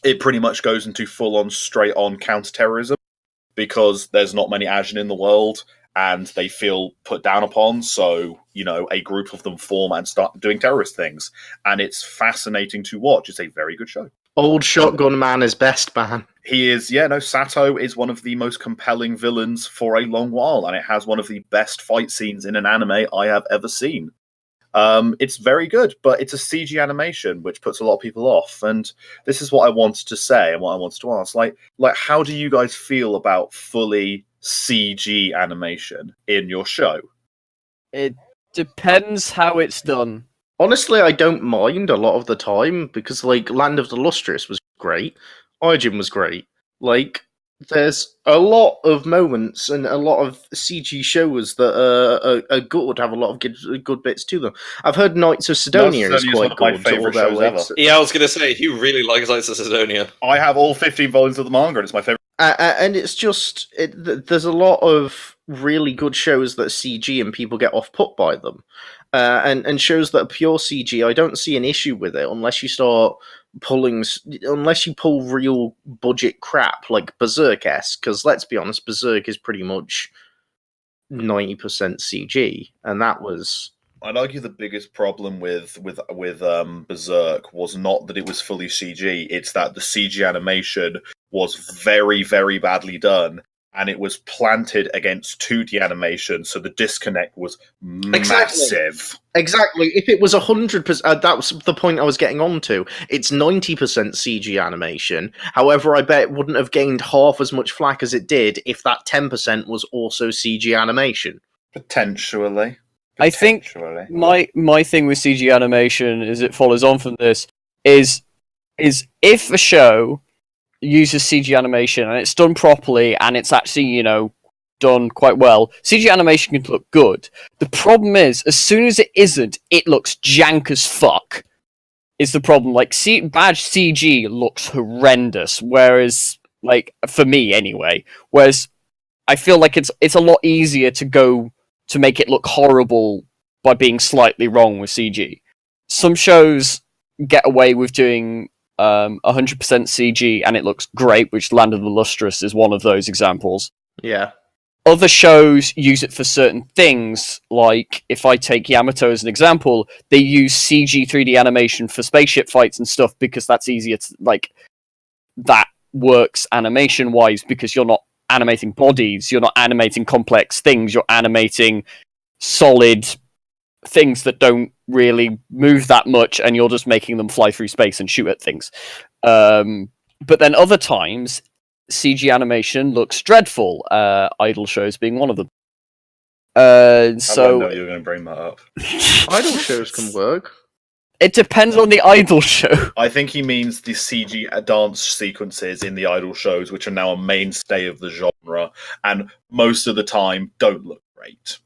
it pretty much goes into full-on, straight-on counter-terrorism, because there's not many Ajin in the world, and they feel put down upon, so, a group of them form and start doing terrorist things. And it's fascinating to watch. It's a very good show. Old Shotgun Man is best, man. He is, Sato is one of the most compelling villains for a long while, and it has one of the best fight scenes in an anime I have ever seen. It's very good, but it's a CG animation, which puts a lot of people off. And this is what I wanted to say and what I wanted to ask. Like, how do you guys feel about fully CG animation in your show? It depends how it's done. Honestly, I don't mind a lot of the time, because, Land of the Lustrous was great. Origin was great. There's a lot of moments and a lot of CG shows that are good, have a lot of good bits to them. I've heard Knights of Sidonia is quite good. My favourite shows ever. Yeah, I was going to say, you really like Knights of Sidonia. I have all 15 volumes of the manga, and it's my favourite. And it's just, there's a lot of really good shows that are CG and people get off-put by them. and shows that are pure CG, I don't see an issue with it unless you start unless you pull real budget crap like Berserk-esque, because let's be honest, Berserk is pretty much 90% CG, and that was... I'd argue the biggest problem with Berserk was not that it was fully CG, it's that the CG animation was very, very badly done, and it was planted against 2D animation, so the disconnect was massive. Exactly. If it was 100%, that was the point I was getting on to. It's 90% CG animation. However, I bet it wouldn't have gained half as much flack as it did if that 10% was also CG animation. Potentially. I think my thing with CG animation is it follows on from this is if a show uses CG animation and it's done properly and it's actually, done quite well, CG animation can look good. The problem is, as soon as it isn't, it looks jank as fuck. Is the problem. Like, bad CG looks horrendous, whereas, like, for me anyway, whereas I feel like it's a lot easier to make it look horrible by being slightly wrong with CG. Some shows get away with doing 100% CG and it looks great, which Land of the Lustrous is one of those examples. Yeah. Other shows use it for certain things, like if I take Yamato as an example, they use CG 3D animation for spaceship fights and stuff because that's easier to, like, that works animation-wise because you're not animating bodies, you're not animating complex things, you're animating solid things that don't really move that much and you're just making them fly through space and shoot at things. But then other times, CG animation looks dreadful, idol shows being one of them. I didn't know you were going to bring that up. Idol shows can work. It depends on the idol show. I think he means the CG dance sequences in the idol shows, which are now a mainstay of the genre, and most of the time don't look great.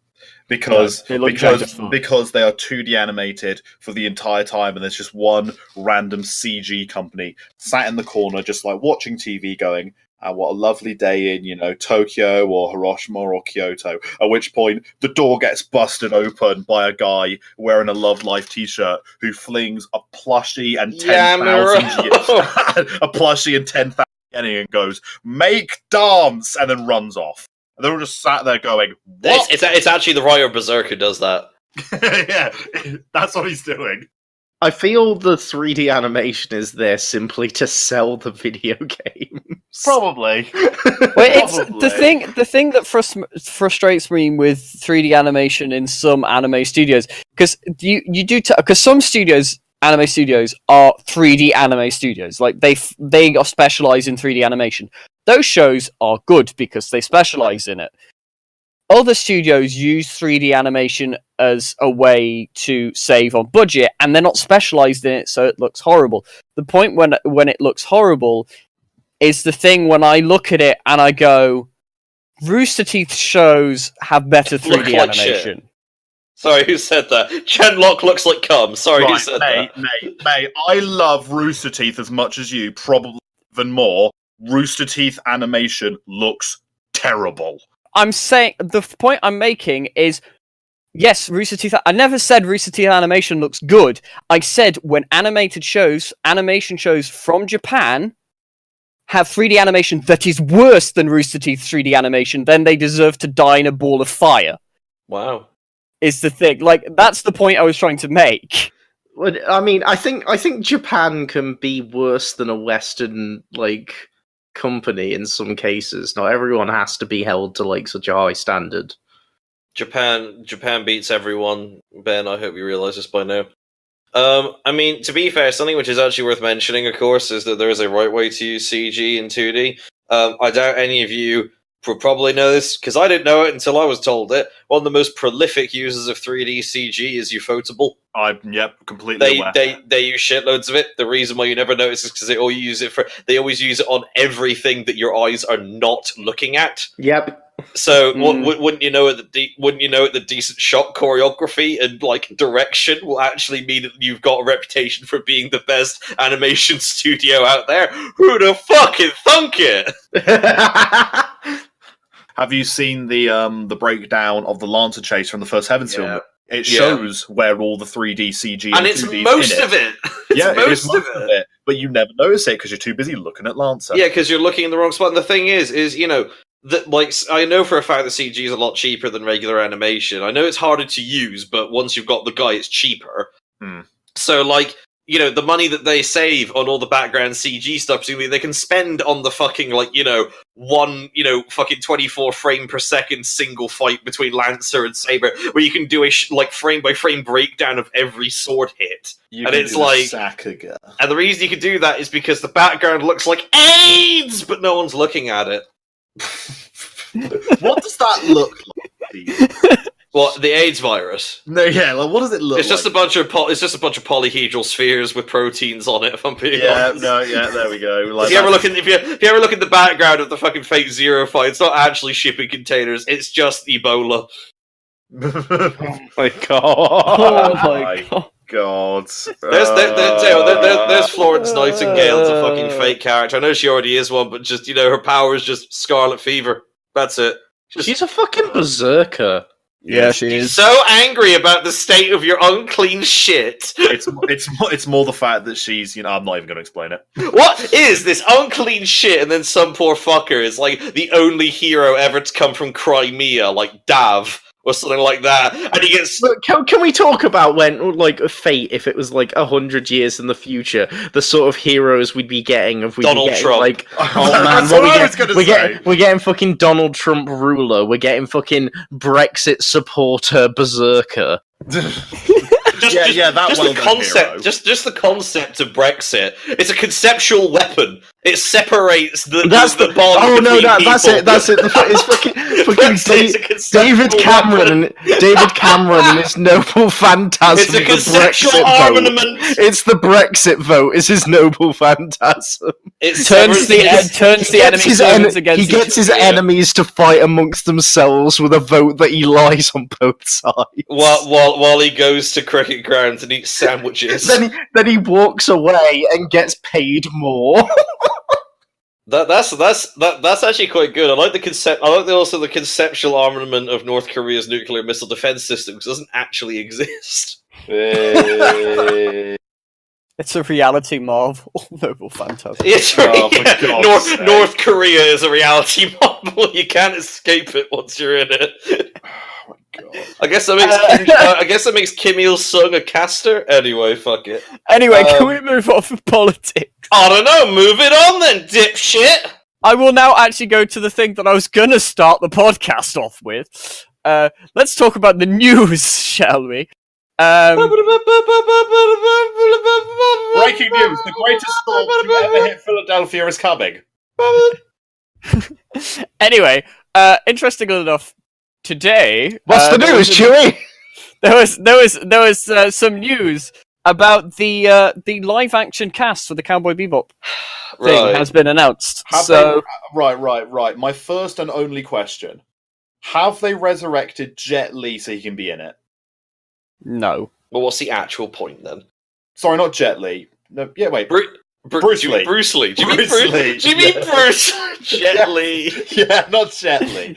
Because they are 2D animated for the entire time, and there's just one random CG company sat in the corner, just like watching TV, going, what a lovely day in, Tokyo or Hiroshima or Kyoto. At which point, the door gets busted open by a guy wearing a Love Life t-shirt who flings a plushie and 10,000 a plushie and 10,000 yen and goes, "Make dance," and then runs off. And they're all just sat there going, "What?" It's actually the writer of Berserk who does that. Yeah, that's what he's doing. I feel the 3D animation is there simply to sell the video game. Probably. It's the thing that frustrates me with 3D animation in some anime studios, because because some anime studios are 3D anime studios, like they specialize in 3D animation. Those shows are good because they specialize in it. Other studios use 3D animation as a way to save on budget, and they're not specialized in it, so it looks horrible. The point when it looks horrible is the thing when I look at it and I go, Rooster Teeth shows have better 3D animation. Shit. Sorry, who said that? Chenlock looks like cum. Sorry, who said that? Mate, I love Rooster Teeth as much as you, probably even more. Rooster Teeth animation looks terrible. I'm saying, the point I'm making is, yes, Rooster Teeth... I never said Rooster Teeth animation looks good. I said when animation shows from Japan have 3D animation that is worse than Rooster Teeth 3D animation, then they deserve to die in a ball of fire. Wow. Is the thing. Like, that's the point I was trying to make. Well, I mean, I think Japan can be worse than a Western, company in some cases. Not everyone has to be held to such a high standard. Japan beats everyone, Ben. I hope you realise this by now. I mean, to be fair, something which is actually worth mentioning, of course, is that there is a right way to use CG in 2D. I doubt any of you would probably know this, because I didn't know it until I was told it. One of the most prolific users of 3D CG is Ufotable. Completely aware. They use shitloads of it. The reason why you never notice is because they always use it on everything that your eyes are not looking at. Yep. So wouldn't you know that the decent shot choreography and direction will actually mean that you've got a reputation for being the best animation studio out there? Who the fucking thunk it? Have you seen the breakdown of the Lancer chase from the first Heavens film? It shows where all the 3D CG and it's most of it. Yeah, it is most of it. But you never notice it because you're too busy looking at Lancer. Yeah, because you're looking in the wrong spot. And the thing is I know for a fact that CG is a lot cheaper than regular animation. I know it's harder to use, but once you've got the guy, it's cheaper. So, the money that they save on all the background CG stuff, they can spend on the fucking, fucking 24 frame per second single fight between Lancer and Saber, where you can do a, frame by frame breakdown of every sword hit. And it's Sakuga. And the reason you can do that is because the background looks like AIDS, but no one's looking at it. What does that look like? What, the AIDS virus? No, yeah. What does it look? It's just a bunch of it's just a bunch of polyhedral spheres with proteins on it. If I'm being honest. There we go. If you ever look in the background of the fucking Fate Zero fight, it's not actually shipping containers. It's just Ebola. Oh my god! Oh my god! There's Florence Nightingale as a fucking fake character. I know she already is one, but just her power is just scarlet fever. That's it. She's a fucking berserker. Yeah, she is. She's so angry about the state of your unclean shit. It's more the fact that she's, I'm not even going to explain it. What is this unclean shit? And then some poor fucker is the only hero ever to come from Crimea, like Dav or something like that, and he gets. But can we talk about when, Fate, if it was 100 years in the future, the sort of heroes we'd be getting if we'd Donald be getting Trump. That's what I was going to say. We're getting fucking Donald Trump ruler. We're getting fucking Brexit supporter berserker. The concept, just the concept of Brexit. It's a conceptual weapon. It separates the bond. Oh no, between that's people. it. That's it. It's fucking David Cameron and his noble phantasm. It's a the conceptual Brexit armament. vote. It's the Brexit vote. It's his noble phantasm. It Turns the enemy's against He gets his enemies to fight amongst themselves with a vote that he lies on both sides. While he goes to cricket grounds and eats sandwiches. then he walks away and gets paid more. That's actually quite good. I like the concept. I like also the conceptual armament of North Korea's nuclear missile defense system, because it doesn't actually exist. It's a reality marvel. Noble phantasm. North Korea is a reality marvel. You can't escape it once you're in it. Oh my god! I guess that makes Kim Il Sung a caster. Anyway, fuck it. Anyway, can we move off of politics? I don't know. Move it on then, dipshit. I will now actually go to the thing that I was gonna start the podcast off with. Let's talk about the news, shall we? Breaking news: the greatest storm to ever hit Philadelphia is coming. Anyway, interestingly enough, today. What's the news, Chewie? There was some news about the live action cast for the Cowboy Bebop thing has been announced. Right. My first and only question: have they resurrected Jet Li so he can be in it? No. Well, what's the actual point then? Sorry, not Jet Li. No, yeah, wait. Bruce Lee. Bruce Lee. Do you mean Bruce? Jet Li. Yeah, not Jet Li.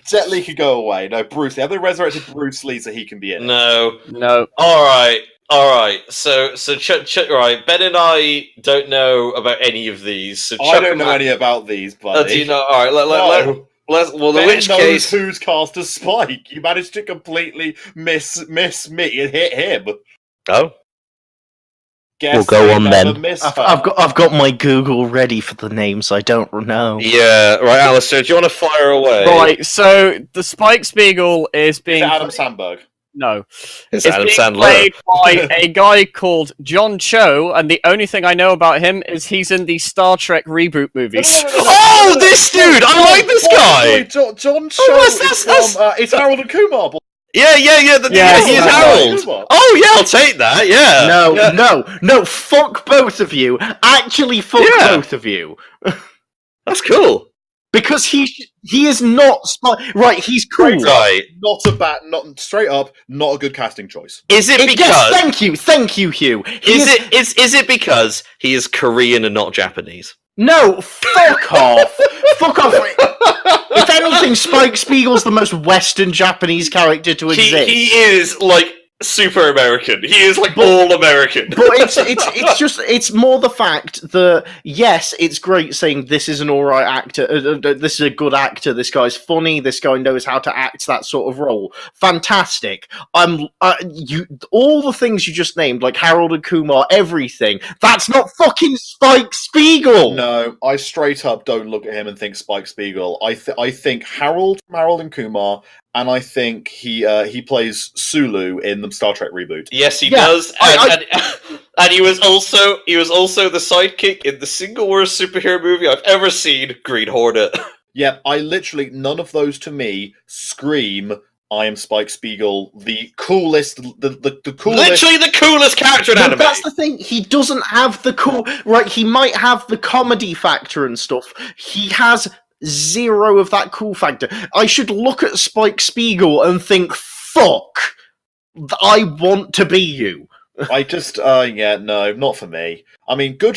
Jet Li could go away. No, Bruce Lee. Have they resurrected Bruce Lee so he can be in it? No. All right. So, right. Ben and I don't know about any of these. So I don't know any about these, buddy. Do you know? All right. Well, in which case, who's cast as Spike? You managed to completely miss me and hit him. Oh. We'll go on then. I've got my Google ready for the names I don't know. Yeah, right, Alastair, do you want to fire away? Right, so the Spike Spiegel is being... Is it Adam Sandberg? No. It's Adam being Sandler. Played by a guy called John Cho, and the only thing I know about him is he's in the Star Trek reboot movies. No. Oh, this dude! I like this guy! John Cho is from... it's Harold and Kumar. Yeah, he is Harold. Oh, yeah, I'll take that, yeah. No, fuck both of you. Actually, fuck both of you. That's cool. Because he is not... Right, he's cool. Right. Not straight up, not a good casting choice. Is it because... Yes, thank you, Hugh. Is it because he is Korean and not Japanese? No, fuck off. Fuck off. If anything, Spike Spiegel's the most Western Japanese character to exist. He is like super American. He is like all American. But it's more the fact that yes, it's great saying this is an alright actor, this is a good actor, this guy's funny, this guy knows how to act that sort of role. Fantastic. All the things you just named, like Harold and Kumar, everything. That's not fucking Spike Spiegel. No, I straight up don't look at him and think Spike Spiegel. I think Harold and Kumar. And I think he plays Sulu in the Star Trek reboot. Yes, he does. And he was also the sidekick in the single worst superhero movie I've ever seen, Green Hornet. Yeah, none of those to me scream I am Spike Spiegel, the coolest, the coolest. Literally the coolest character in anime. That's the thing. He doesn't have the cool. Right, he might have the comedy factor and stuff. He has zero of that cool factor. I should look at Spike Spiegel and think, fuck, I want to be you. I just, no, not for me. I mean, good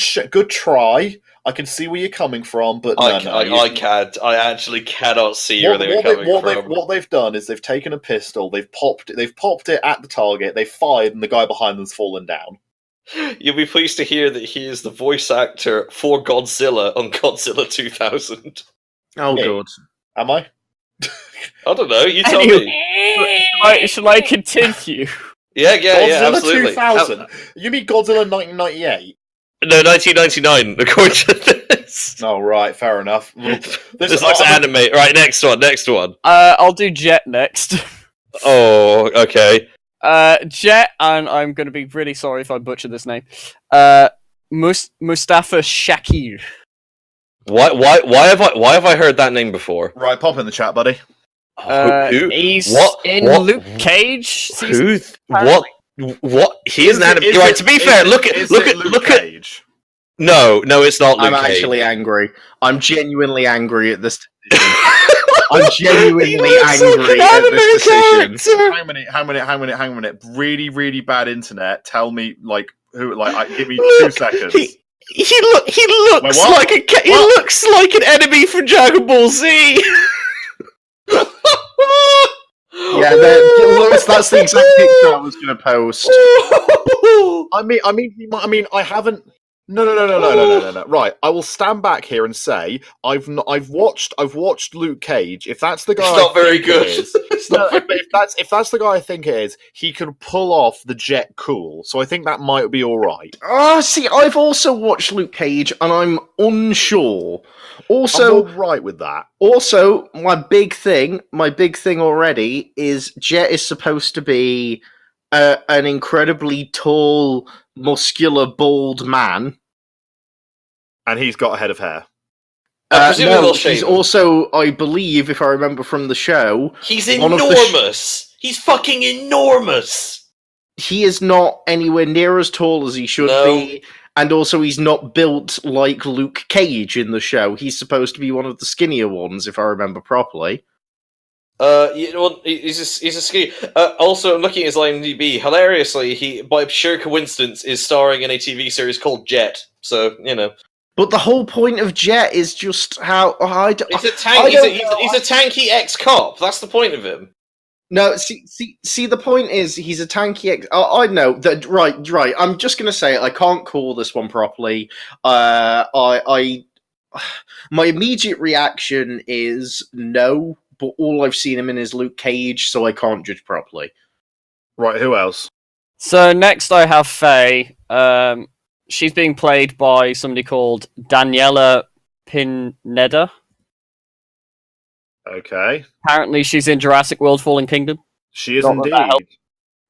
try. I can see where you're coming from, but I can't. I actually cannot see where they're coming from. What they've done is they've taken a pistol, they've popped it at the target, they've fired, and the guy behind them's fallen down. You'll be pleased to hear that he is the voice actor for Godzilla on Godzilla 2000. Oh, God. Am I? I don't know. You tell me. Shall I continue? Yeah, Godzilla absolutely. 2000. You mean Godzilla 1998? No, 1999, according to this. Oh, right, fair enough. This looks anime. Right, next one. I'll do Jet next. Oh, okay. Jet, and I'm going to be really sorry if I butcher this name. Mustafa Shakir. Why have I heard that name before? Right, pop in the chat, buddy. Who? He's what? in What? Luke Cage. Who? What? He is an anime. Right. To be fair, look at. Cage. No, it's not. Luke I'm Cage. actually angry. I'm genuinely angry at this decision. I'm genuinely angry at this decision. Hang on a minute. Really, really bad internet. Tell me, who? Give me 2 seconds. He looks like he looks like an enemy from Dragon Ball Z. Yeah, Lewis, that's the exact picture I was going to post. I mean, I haven't. No. Right, I will stand back here and say I've watched Luke Cage. If that's the guy, it's not very good. If that's the guy I think it is, he can pull off the Jet cool. So I think that might be all right. See, I've also watched Luke Cage, and I'm unsure. Also, I'm all right with that. Also, my big thing already is Jet is supposed to be an incredibly tall, muscular, bald man. And he's got a head of hair. No, he's also, I believe, if I remember from the show... He's enormous! He's fucking enormous! He is not anywhere near as tall as he should be, and also he's not built like Luke Cage in the show. He's supposed to be one of the skinnier ones, if I remember properly. He's a skinny. Also, I'm looking at his IMDb. Hilariously, he, by sheer coincidence, is starring in a TV series called Jet. So, you know. But the whole point of Jet is just how he's a tank. He's a tanky ex-cop. That's the point of him. No, see. The point is he's a tanky ex. I know that. Right. I'm just gonna say it. I can't call this one properly. My immediate reaction is no. But all I've seen him in is Luke Cage, so I can't judge properly. Right, who else? So next I have Faye. She's being played by somebody called Daniela Pineda. Okay. Apparently she's in Jurassic World Fallen Kingdom. She is indeed.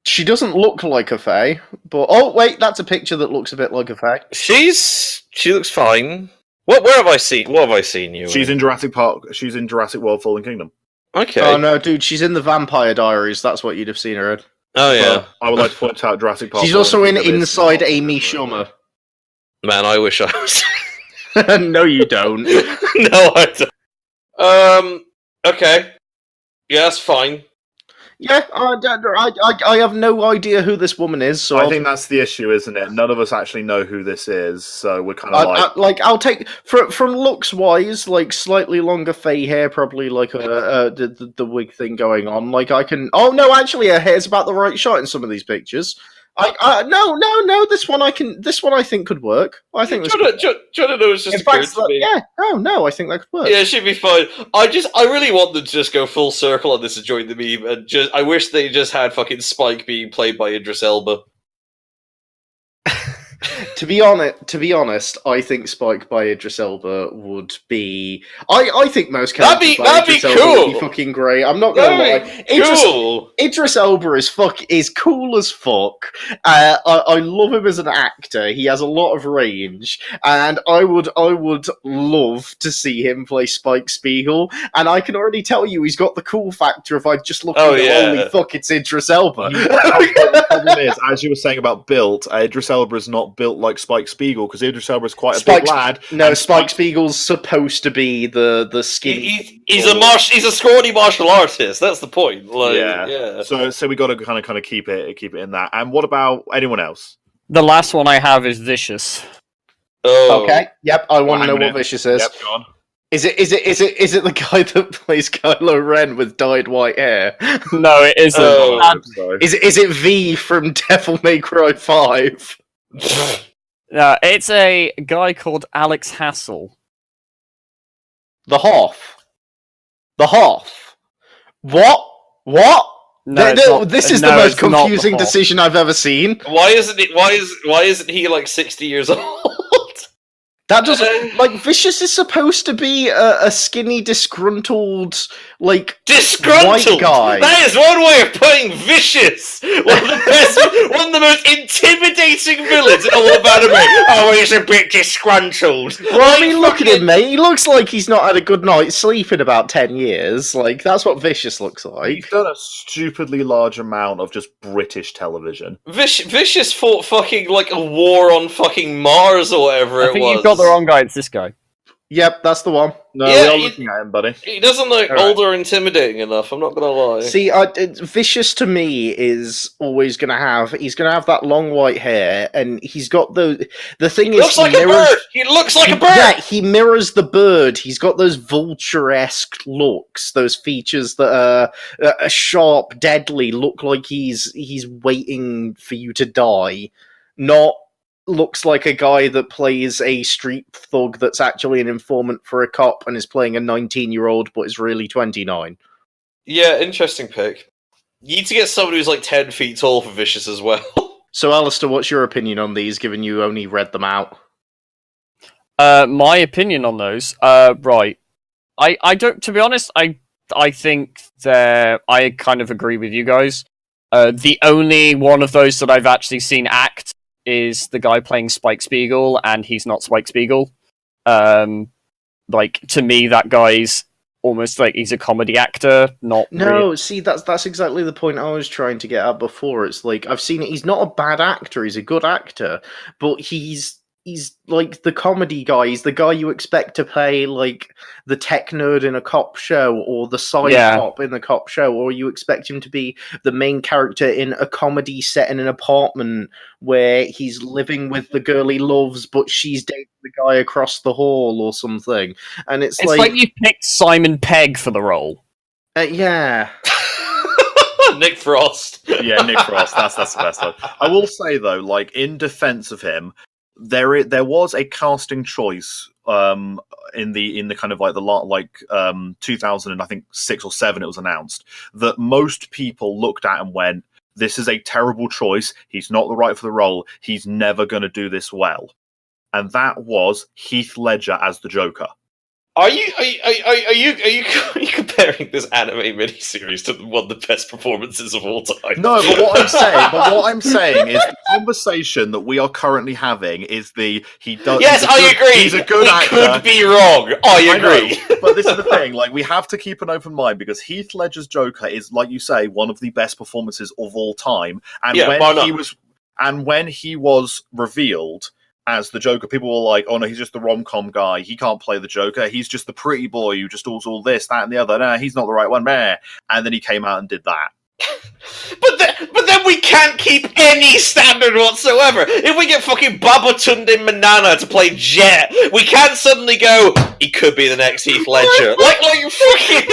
She doesn't look like a Fae, but... Oh, wait, that's a picture that looks a bit like a Fae. She looks fine. What have I seen you? She's in Jurassic Park. She's in Jurassic World Fallen Kingdom. Okay. Oh, no, dude, she's in the Vampire Diaries. That's what you'd have seen her in. Oh, yeah. But I would like to point out Jurassic Park. She's also in Inside Amy Schumer. Man, I wish I was. No, you don't. No, I don't. Okay. Yeah, that's fine. Yeah, I have no idea who this woman is, so I think that's the issue, isn't it? None of us actually know who this is, so we're kind of I'll take from looks wise, like slightly longer fey hair, probably like the wig thing going on. Like I can. Oh no, actually, her hair's about the right shot in some of these pictures. No. This one I think could work. I think this. Jonathan was just occurred to me. Yeah. No. I think that could work. Yeah, it should be fine. I really want them to just go full circle on this and join the meme. And I wish they just had fucking Spike being played by Idris Elba. To be honest, I think Spike by Idris Elba would be. I think most characters by Idris Elba would be fucking great. I'm not gonna lie. Idris Elba is cool as fuck. I love him as an actor. He has a lot of range, and I would love to see him play Spike Spiegel. And I can already tell you, he's got the cool factor. If I just look at holy fuck, it's Idris Elba. The problem is, as you were saying about built, Idris Elba is not built like Spike Spiegel, because Idris Elba is quite a big lad. No, Spike Spiegel's supposed to be the skinny. He's a scrawny martial artist. That's the point. Like, yeah. So we got to kind of keep it in that. And what about anyone else? The last one I have is Vicious. Oh. Okay. Yep. I want to know what Vicious is. Yep, go on. Is it the guy that plays Kylo Ren with dyed white hair? No, it isn't. Is it V from Devil May Cry 5? It's a guy called Alex Hassel. The Hoff. What? No, this is the most confusing decision I've ever seen. Why isn't he like 60 years old? That doesn't Vicious is supposed to be a skinny, disgruntled, white guy. That is one way of putting Vicious. One of the most intimidating villains in all of anime. Oh, he's a bit disgruntled. Well, I mean, look at him, mate. He looks like he's not had a good night's sleep in about 10 years. Like, that's what Vicious looks like. He's done a stupidly large amount of just British television. Vicious fought fucking like a war on fucking Mars or whatever it was. You've got the wrong guy. It's this guy. Yep, that's the one. No, we are looking at him, buddy. He doesn't look old or intimidating enough. I'm not gonna lie. See, Vicious to me is always gonna have. He's gonna have that long white hair, and he's got the thing. He looks like a bird. He looks like a bird. Yeah, he mirrors the bird. He's got those vulture-esque looks, those features that are sharp, deadly. Look like he's waiting for you to die, not. Looks like a guy that plays a street thug that's actually an informant for a cop and is playing a 19-year-old but is really 29. Yeah, interesting pick. You need to get someone who's like 10 feet tall for Vicious as well. So, Alastair, what's your opinion on these, given you only read them out? My opinion on those? Right. I don't, to be honest, I think I kind of agree with you guys. The only one of those that I've actually seen act is the guy playing Spike Spiegel, and he's not Spike Spiegel. To me, that guy's almost like he's a comedy actor, not. No, really. See, that's exactly the point I was trying to get at before. It's like, I've seen it. He's not a bad actor. He's a good actor, but he's like the comedy guy. He's the guy you expect to play like the tech nerd in a cop show, or the side cop in the cop show, or you expect him to be the main character in a comedy set in an apartment where he's living with the girl he loves, but she's dating the guy across the hall or something. And it's like you picked Simon Pegg for the role. Yeah. Nick Frost. Yeah, Nick Frost. That's the best one. I will say though, like in defense of him, there was a casting choice in the kind of like the 2000 and I think 6 or 7 it was announced that most people looked at and went, this is a terrible choice, he's not the right for the role, he's never going to do this well. And that was Heath Ledger as the Joker. Are you comparing this anime miniseries to one of the best performances of all time? No, but what I'm saying is the conversation that we are currently having is he does. Yes, I agree. He's a good actor. Could be wrong. I agree. But this is the thing. Like, we have to keep an open mind because Heath Ledger's Joker is, like you say, one of the best performances of all time. And when he was revealed as the Joker, people were like, oh no, he's just the rom-com guy, he can't play the Joker, he's just the pretty boy who just does all this, that and the other, no, he's not the right one, meh. And then he came out and did that. But then we can't keep any standard whatsoever. If we get fucking Babatunde Manana to play Jet, we can't suddenly go, he could be the next Heath Ledger. Like you fucking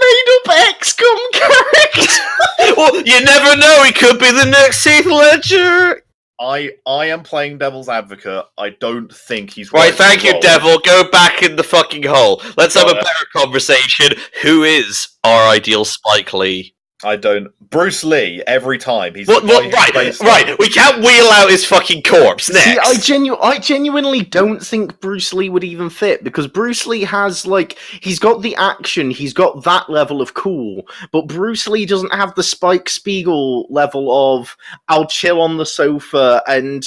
made up XCOM character. Well, you never know, he could be the next Heath Ledger. I am playing devil's advocate. I don't think he's right. Thank you, Devil. Go back in the fucking hole. Let's have a better conversation. Who is our ideal Spike Lee? I don't. Bruce Lee every time. He's right. We can't wheel out his fucking corpse next. See, I genuinely don't think Bruce Lee would even fit because Bruce Lee has he's got the action, he's got that level of cool, but Bruce Lee doesn't have the Spike Spiegel level of I'll chill on the sofa and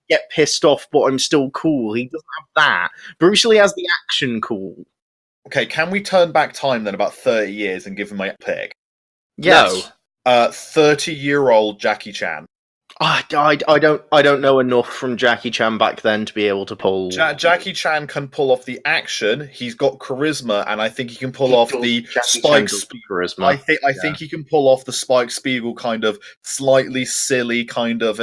get pissed off, but I'm still cool. He doesn't have that. Bruce Lee has the action cool. Okay, can we turn back time then about 30 years and give him my pick? Yes. No. 30-year-old Jackie Chan. I don't know enough from Jackie Chan back then to be able to pull. Jackie Chan can pull off the action. He's got charisma, and I think he can pull off the Spike charisma. I think he can pull off the Spike Spiegel kind of slightly silly kind of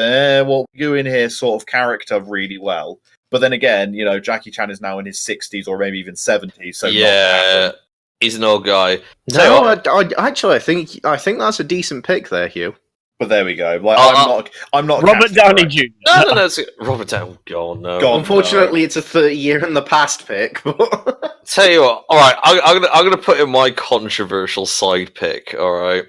what we do in here sort of character really well. But then again, Jackie Chan is now in his 60s or maybe even 70s. So yeah. He's an old guy. No, I think that's a decent pick there, Hugh. But there we go. I'm not. Robert Downey Jr. No. Robert Downey. God no. Unfortunately, it's a 30-year in the past pick. Tell you what. All right, I'm gonna put in my controversial side pick. All right,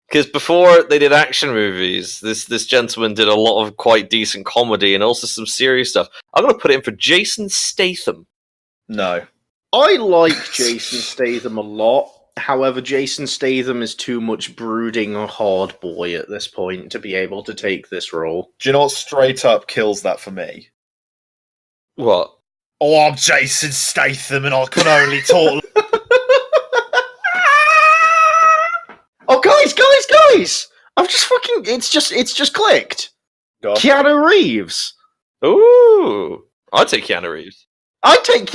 because before they did action movies, this gentleman did a lot of quite decent comedy and also some serious stuff. I'm gonna put it in for Jason Statham. No. I like Jason Statham a lot. However, Jason Statham is too much brooding hard boy at this point to be able to take this role. Do you know what straight up kills that for me? What? Oh, I'm Jason Statham and I can only talk. Oh, guys! I've just fucking... It's just clicked. Keanu Reeves. Ooh. I'd take Keanu Reeves. I take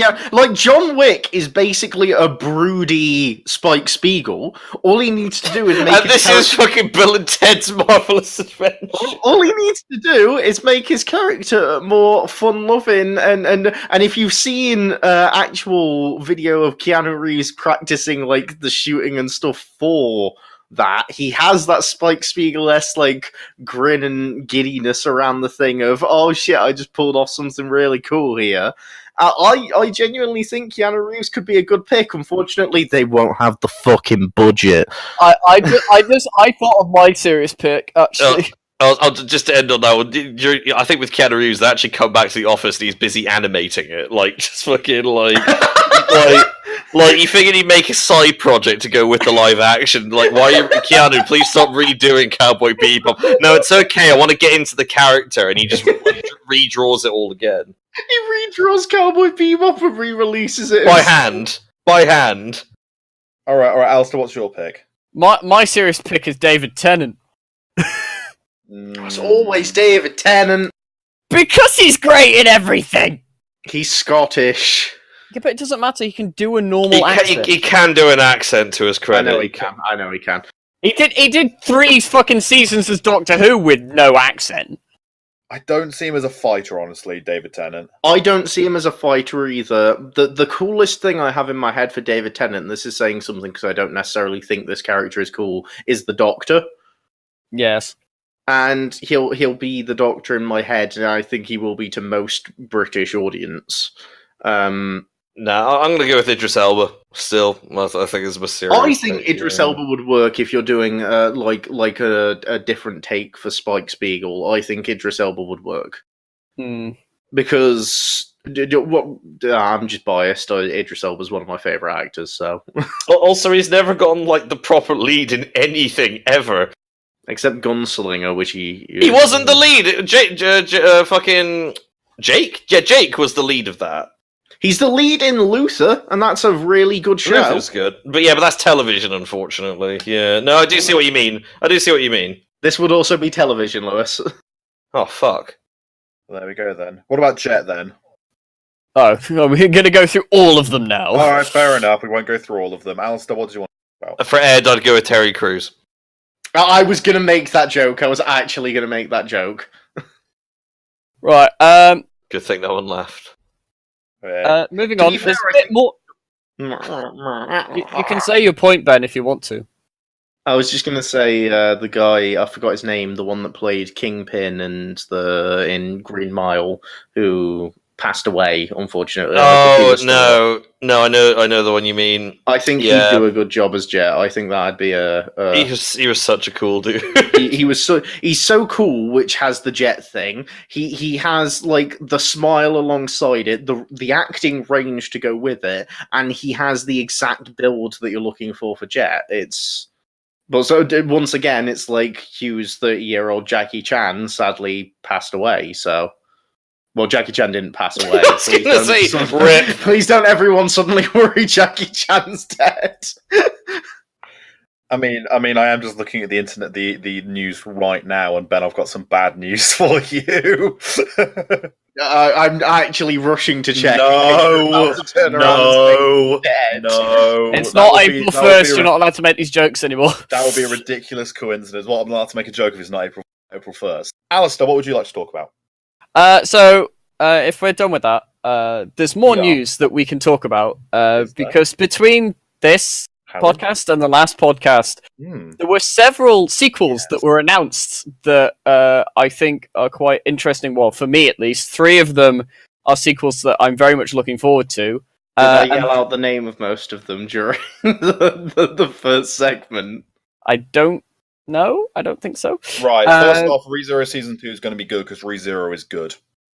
John Wick is basically a broody Spike Spiegel. All he needs to do is make. And this is fucking Bill and Ted's Marvelous Adventure. All he needs to do is make his character more fun-loving, and if you've seen actual video of Keanu Reeves practicing the shooting and stuff for that, he has that Spike Spiegel-esque grin and giddiness around the thing of, oh shit, I just pulled off something really cool here. I genuinely think Keanu Reeves could be a good pick. Unfortunately, they won't have the fucking budget. I thought of my serious pick, actually. I'll just to end on that one. I think with Keanu Reeves, they actually come back to the office and he's busy animating it. Just fucking you figured he'd make a side project to go with the live action. Why are you, Keanu, please stop redoing Cowboy Bebop. No, it's okay, I want to get into the character. And he just redraws it all again. He redraws Cowboy Bebop and re-releases it. By hand. Alright, Alastair, what's your pick? My serious pick is David Tennant. It's always David Tennant. Because he's great in everything! He's Scottish. Yeah, but it doesn't matter, he can do a normal accent. He can do an accent to his credit. I know he can. He did 3 fucking seasons as Doctor Who with no accent. I don't see him as a fighter, honestly, David Tennant. I don't see him as a fighter either. The coolest thing I have in my head for David Tennant, and this is saying something because I don't necessarily think this character is cool, is the Doctor. Yes. And he'll be the Doctor in my head, and I think he will be to most British audience. No, I'm going to go with Idris Elba. Still, I think it's a serious. I think Idris Elba would work if you're doing a different take for Spike Spiegel. I think Idris Elba would work because I'm just biased. Idris Elba is one of my favorite actors. So also, he's never gotten the proper lead in anything ever, except Gunslinger, which he wasn't the lead. Fucking Jake. Yeah, Jake was the lead of that. He's the lead in Luther, and that's a really good show. Luther's good. But that's television, unfortunately. Yeah. No, I do see what you mean. This would also be television, Lewis. Oh, fuck. Well, there we go, then. What about Jet, then? Oh, we're going to go through all of them now. Alright, fair enough. We won't go through all of them. Alistair, what do you want to talk about? For Ed, I'd go with Terry Crews. I was gonna make that joke. I was actually gonna make that joke. Right. Good thing no one laughed. Moving To on. be fair, There's a I bit more. You can say your point, Ben, if you want to. I was just gonna say the guy, I forgot his name, the one that played Kingpin and in Green Mile, who passed away, unfortunately. Oh no! I know the one you mean. I think he'd do a good job as Jet. I think that'd be He was such a cool dude. he's so cool, which has the Jet thing. He has like the smile alongside it, the acting range to go with it, and he has the exact build that you're looking for Jet. But so once again, it's like Hugh's 30-year-old Jackie Chan sadly passed away. So, well, Jackie Chan didn't pass away. I was gonna say, rip. Please don't everyone suddenly worry Jackie Chan's dead. I mean, I am just looking at the internet, the news right now, and Ben, I've got some bad news for you. I'm actually rushing to check. No. It's not April 1st. You're not allowed to make these jokes anymore. That would be a ridiculous coincidence. Well, I'm not allowed to make a joke if it's not April 1st. Alistair, what would you like to talk about? So if we're done with that, there's more news that we can talk about. Because between this podcast and the last podcast, there were several sequels that were announced that I think are quite interesting. Well, for me at least, 3 of them are sequels that I'm very much looking forward to. Did I yell out the name of most of them during the first segment? I don't know. I don't think so. Right, first off, ReZero Season 2 is going to be good because ReZero is good.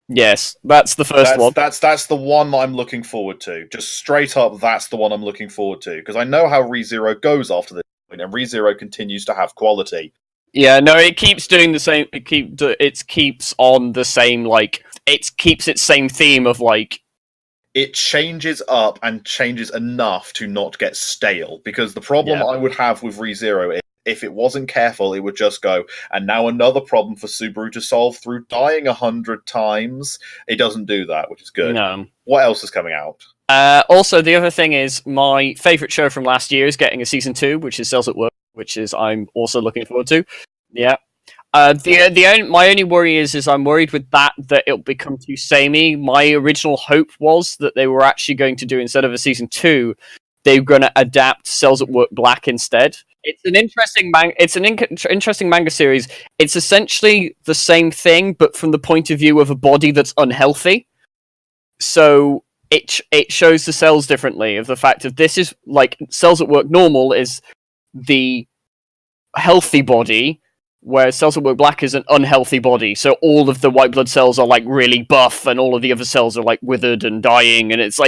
Yes, that's the first one. That's the one that I'm looking forward to. Just straight up, that's the one I'm looking forward to. Because I know how ReZero goes after this point, and ReZero continues to have quality. Yeah, no, it keeps doing the same. It keeps on the same, like, it keeps its same theme of, like, it changes up and changes enough to not get stale. Because the problem I would have with ReZero is if it wasn't careful, it would just go, and now another problem for Subaru to solve through dying 100 times. It doesn't do that, which is good. No. What else is coming out? Also, the other thing is, my favourite show from last year is getting a season 2, which is Cells at Work, which is I'm also looking forward to. Yeah. My only worry is I'm worried with that it'll become too samey. My original hope was that they were actually going to do, instead of a season 2, they were going to adapt Cells at Work Black instead. It's an interesting interesting manga series. It's essentially the same thing, but from the point of view of a body that's unhealthy. So it shows the cells differently. Of the fact of this is like Cells at Work Normal is the healthy body, whereas Cells at Work Black is an unhealthy body. So all of the white blood cells are like really buff, and all of the other cells are like withered and dying. And it's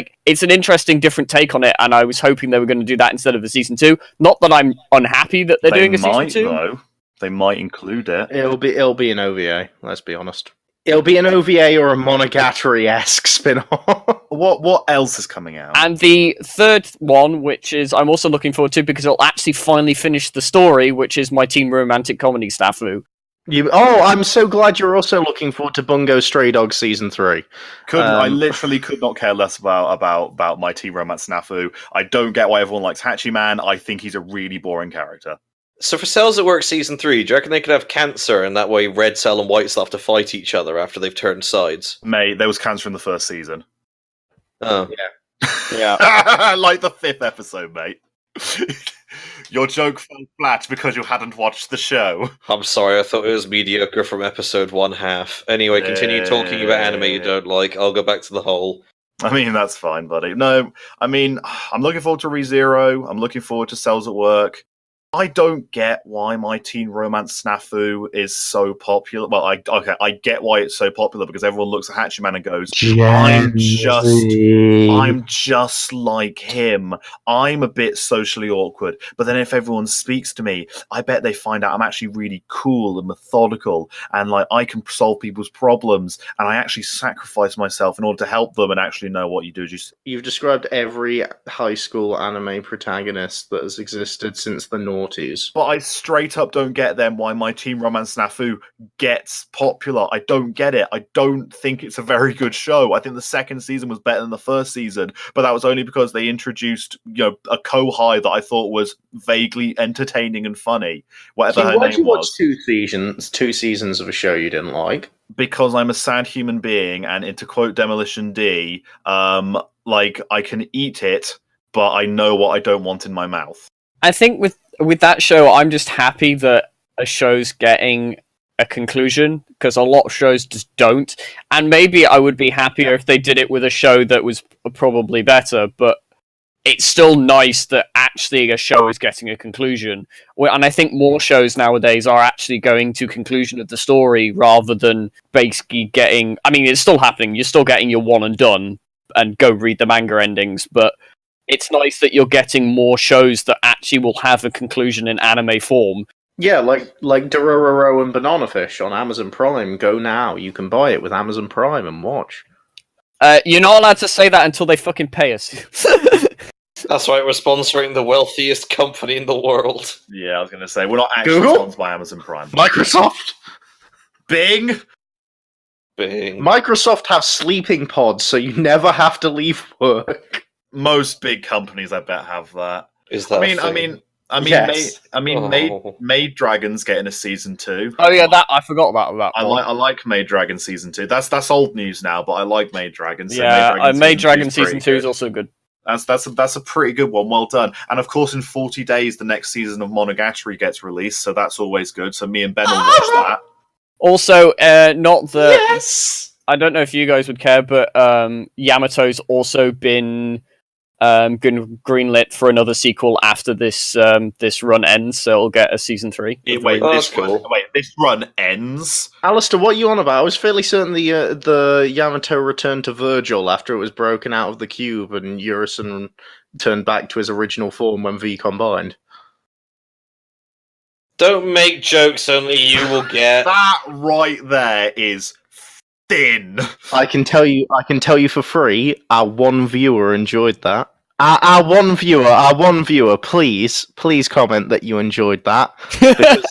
an interesting, different take on it. And I was hoping they were going to do that instead of a season 2. Not that I'm unhappy that they're doing a season 2. Though. They might include it. It'll be an OVA. Let's be honest. It'll be an OVA or a Monogatari-esque spin-off. What else is coming out? And the third one, which is I'm also looking forward to because it'll actually finally finish the story, which is my teen romantic comedy Snafu. I'm so glad you're also looking forward to Bungo Stray Dogs Season 3. I literally could not care less about my teen romance Snafu. I don't get why everyone likes Hachiman. I think he's a really boring character. So for Cells at Work Season 3, do you reckon they could have cancer and that way Red Cell and White Cell have to fight each other after they've turned sides? Mate, there was cancer in the first season. Oh. Yeah. Like the 5th episode, mate. Your joke fell flat because you hadn't watched the show. I'm sorry, I thought it was mediocre from episode 1/2. Anyway, continue talking about anime you don't like. I'll go back to the hole. I mean, that's fine, buddy. No, I mean, I'm looking forward to ReZero. I'm looking forward to Cells at Work. I don't get why my teen romance Snafu is so popular. Well, I get why it's so popular because everyone looks at Hachiman and goes, I'm just like him. I'm a bit socially awkward. But then if everyone speaks to me, I bet they find out I'm actually really cool and methodical and like I can solve people's problems and I actually sacrifice myself in order to help them and actually know what you do. You've described every high school anime protagonist that has existed since the noughties noughties. But I straight up don't get then why My Teen Romance Snafu gets popular. I don't get it. I don't think it's a very good show. I think the second season was better than the first season, but that was only because they introduced, a Kohai that I thought was vaguely entertaining and funny. Whatever her Why'd name you watch was. two seasons of a show you didn't like? Because I'm a sad human being, and to quote Demolition D, I can eat it, but I know what I don't want in my mouth. I think with that show, I'm just happy that a show's getting a conclusion, because a lot of shows just don't. And maybe I would be happier if they did it with a show that was probably better, but it's still nice that actually a show is getting a conclusion. And I think more shows nowadays are actually going to conclusion of the story rather than basically getting... I mean, it's still happening. You're still getting your one and done and go read the manga endings, but it's nice that you're getting more shows that actually will have a conclusion in anime form. Yeah, like Dororo and Banana Fish on Amazon Prime. Go now. You can buy it with Amazon Prime and watch. You're not allowed to say that until they fucking pay us. That's right, we're sponsoring the wealthiest company in the world. Yeah, I was going to say, we're not actually Google? sponsored by Amazon Prime. Microsoft! Bing! Bing. Microsoft have sleeping pods, so you never have to leave work. Most big companies, I bet, have that. Is that I mean, Yes. Maid Dragon's getting a season 2. Oh yeah, that I forgot about that. I like Maid Dragon season 2. That's old news now, but I like Maid Dragon. So Yeah, Maid Dragon season season 2 is also good. That's a pretty good one. Well done. And of course, in 40 days, the next season of Monogatari gets released, so that's always good. So me and Ben will watch that. Also, not the. Yes. I don't know if you guys would care, but Yamato's also been greenlit for another sequel after this run ends, so it'll get a season 3. This run ends. Alastair, what are you on about? I was fairly certain the Yamato returned to Virgil after it was broken out of the cube and Urison turned back to his original form when V combined. Don't make jokes only you will get. That right there is thin. I can tell you for free, our one viewer enjoyed that. Our one viewer, please comment that you enjoyed that. Because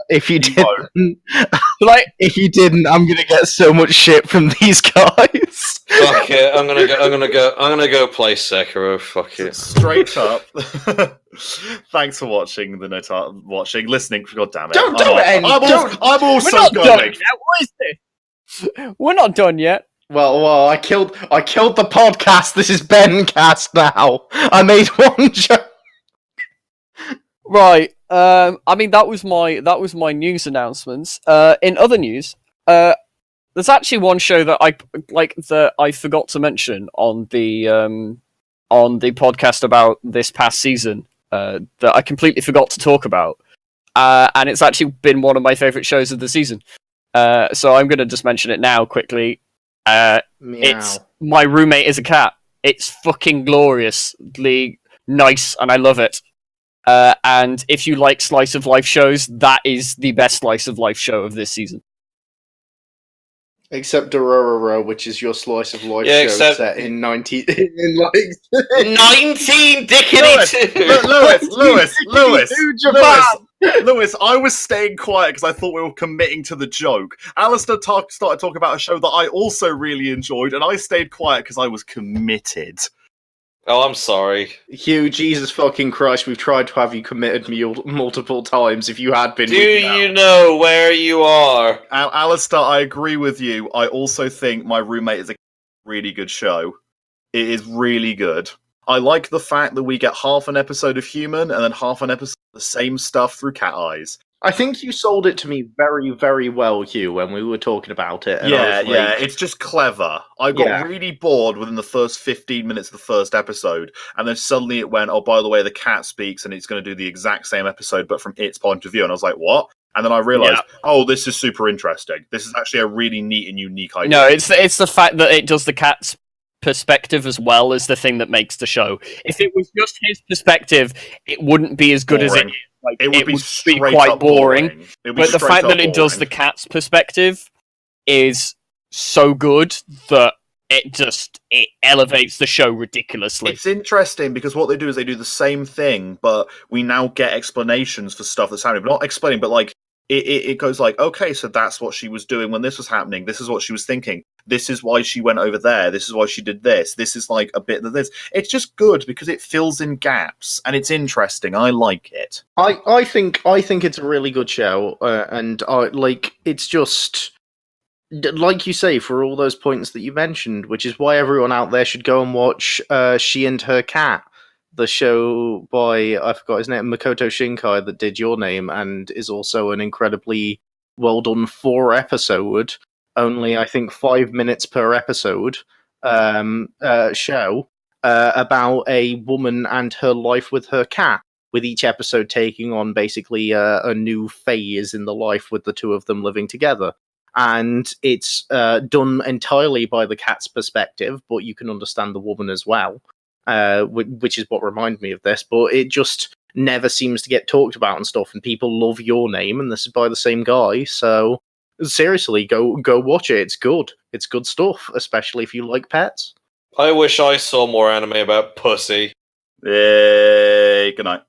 if you didn't, I'm gonna get so much shit from these guys. Fuck it, I'm gonna go play Sekiro. Fuck it. Straight up. Thanks for watching listening. God damn it! Don't end. I'm also We're not going. done yet. What is this? We're not done yet. Well, I killed the podcast. This is Bencast now. I made one joke. Right. I mean, that was my news announcements. In other news, there's actually one show that I forgot to mention on the podcast about this past season that I completely forgot to talk about, and it's actually been one of my favorite shows of the season. So I'm going to just mention it now quickly. It's My Roommate is a Cat. It's fucking gloriously nice, and I love it. And if you like slice of life shows, that is the best slice of life show of this season. Except Dororo, which is your slice of life show set in 19 Lewis, I was staying quiet because I thought we were committing to the joke. Alastair started talking about a show that I also really enjoyed, and I stayed quiet because I was committed. Oh, I'm sorry. Hugh, Jesus fucking Christ, we've tried to have you committed multiple times. If you had been... Do you know where you are? Alastair, I agree with you. I also think My Roommate is a really good show. It is really good. I like the fact that we get half an episode of human and then half an episode of the same stuff through cat eyes. I think you sold it to me very, very well, Hugh, when we were talking about it. And it's just clever. I got really bored within the first 15 minutes of the first episode, and then suddenly it went, oh, by the way, the cat speaks, and it's going to do the exact same episode, but from its point of view. And I was like, what? And then I realised, oh, this is super interesting. This is actually a really neat and unique idea. No, it's the fact that it does the cat's perspective as well as the thing that makes the show. If it was just his perspective, it wouldn't be as good as it is. Like, it would be quite boring. But the fact that it does the cat's perspective is so good that it elevates the show ridiculously. It's interesting because what they do is they do the same thing, but we now get explanations for stuff that's happening. But not explaining, but like it goes like, okay, so that's what she was doing when this was happening. This is what she was thinking. This is why she went over there. This is why she did this. This is like a bit of this. It's just good because it fills in gaps and it's interesting. I like it. I think it's a really good show, and it's just like you say, for all those points that you mentioned, which is why everyone out there should go and watch She and Her Cat, the show by, I forgot his name, Makoto Shinkai, that did Your Name, and is also an incredibly well done 4-episode, only I think 5 minutes per episode show about a woman and her life with her cat, with each episode taking on basically a new phase in the life with the two of them living together. And it's done entirely by the cat's perspective, but you can understand the woman as well, which is what reminded me of this. But it just never seems to get talked about and stuff, and people love Your Name, and this is by the same guy. So seriously, go watch it. It's good. It's good stuff, especially if you like pets. I wish I saw more anime about pussy. Hey, good night.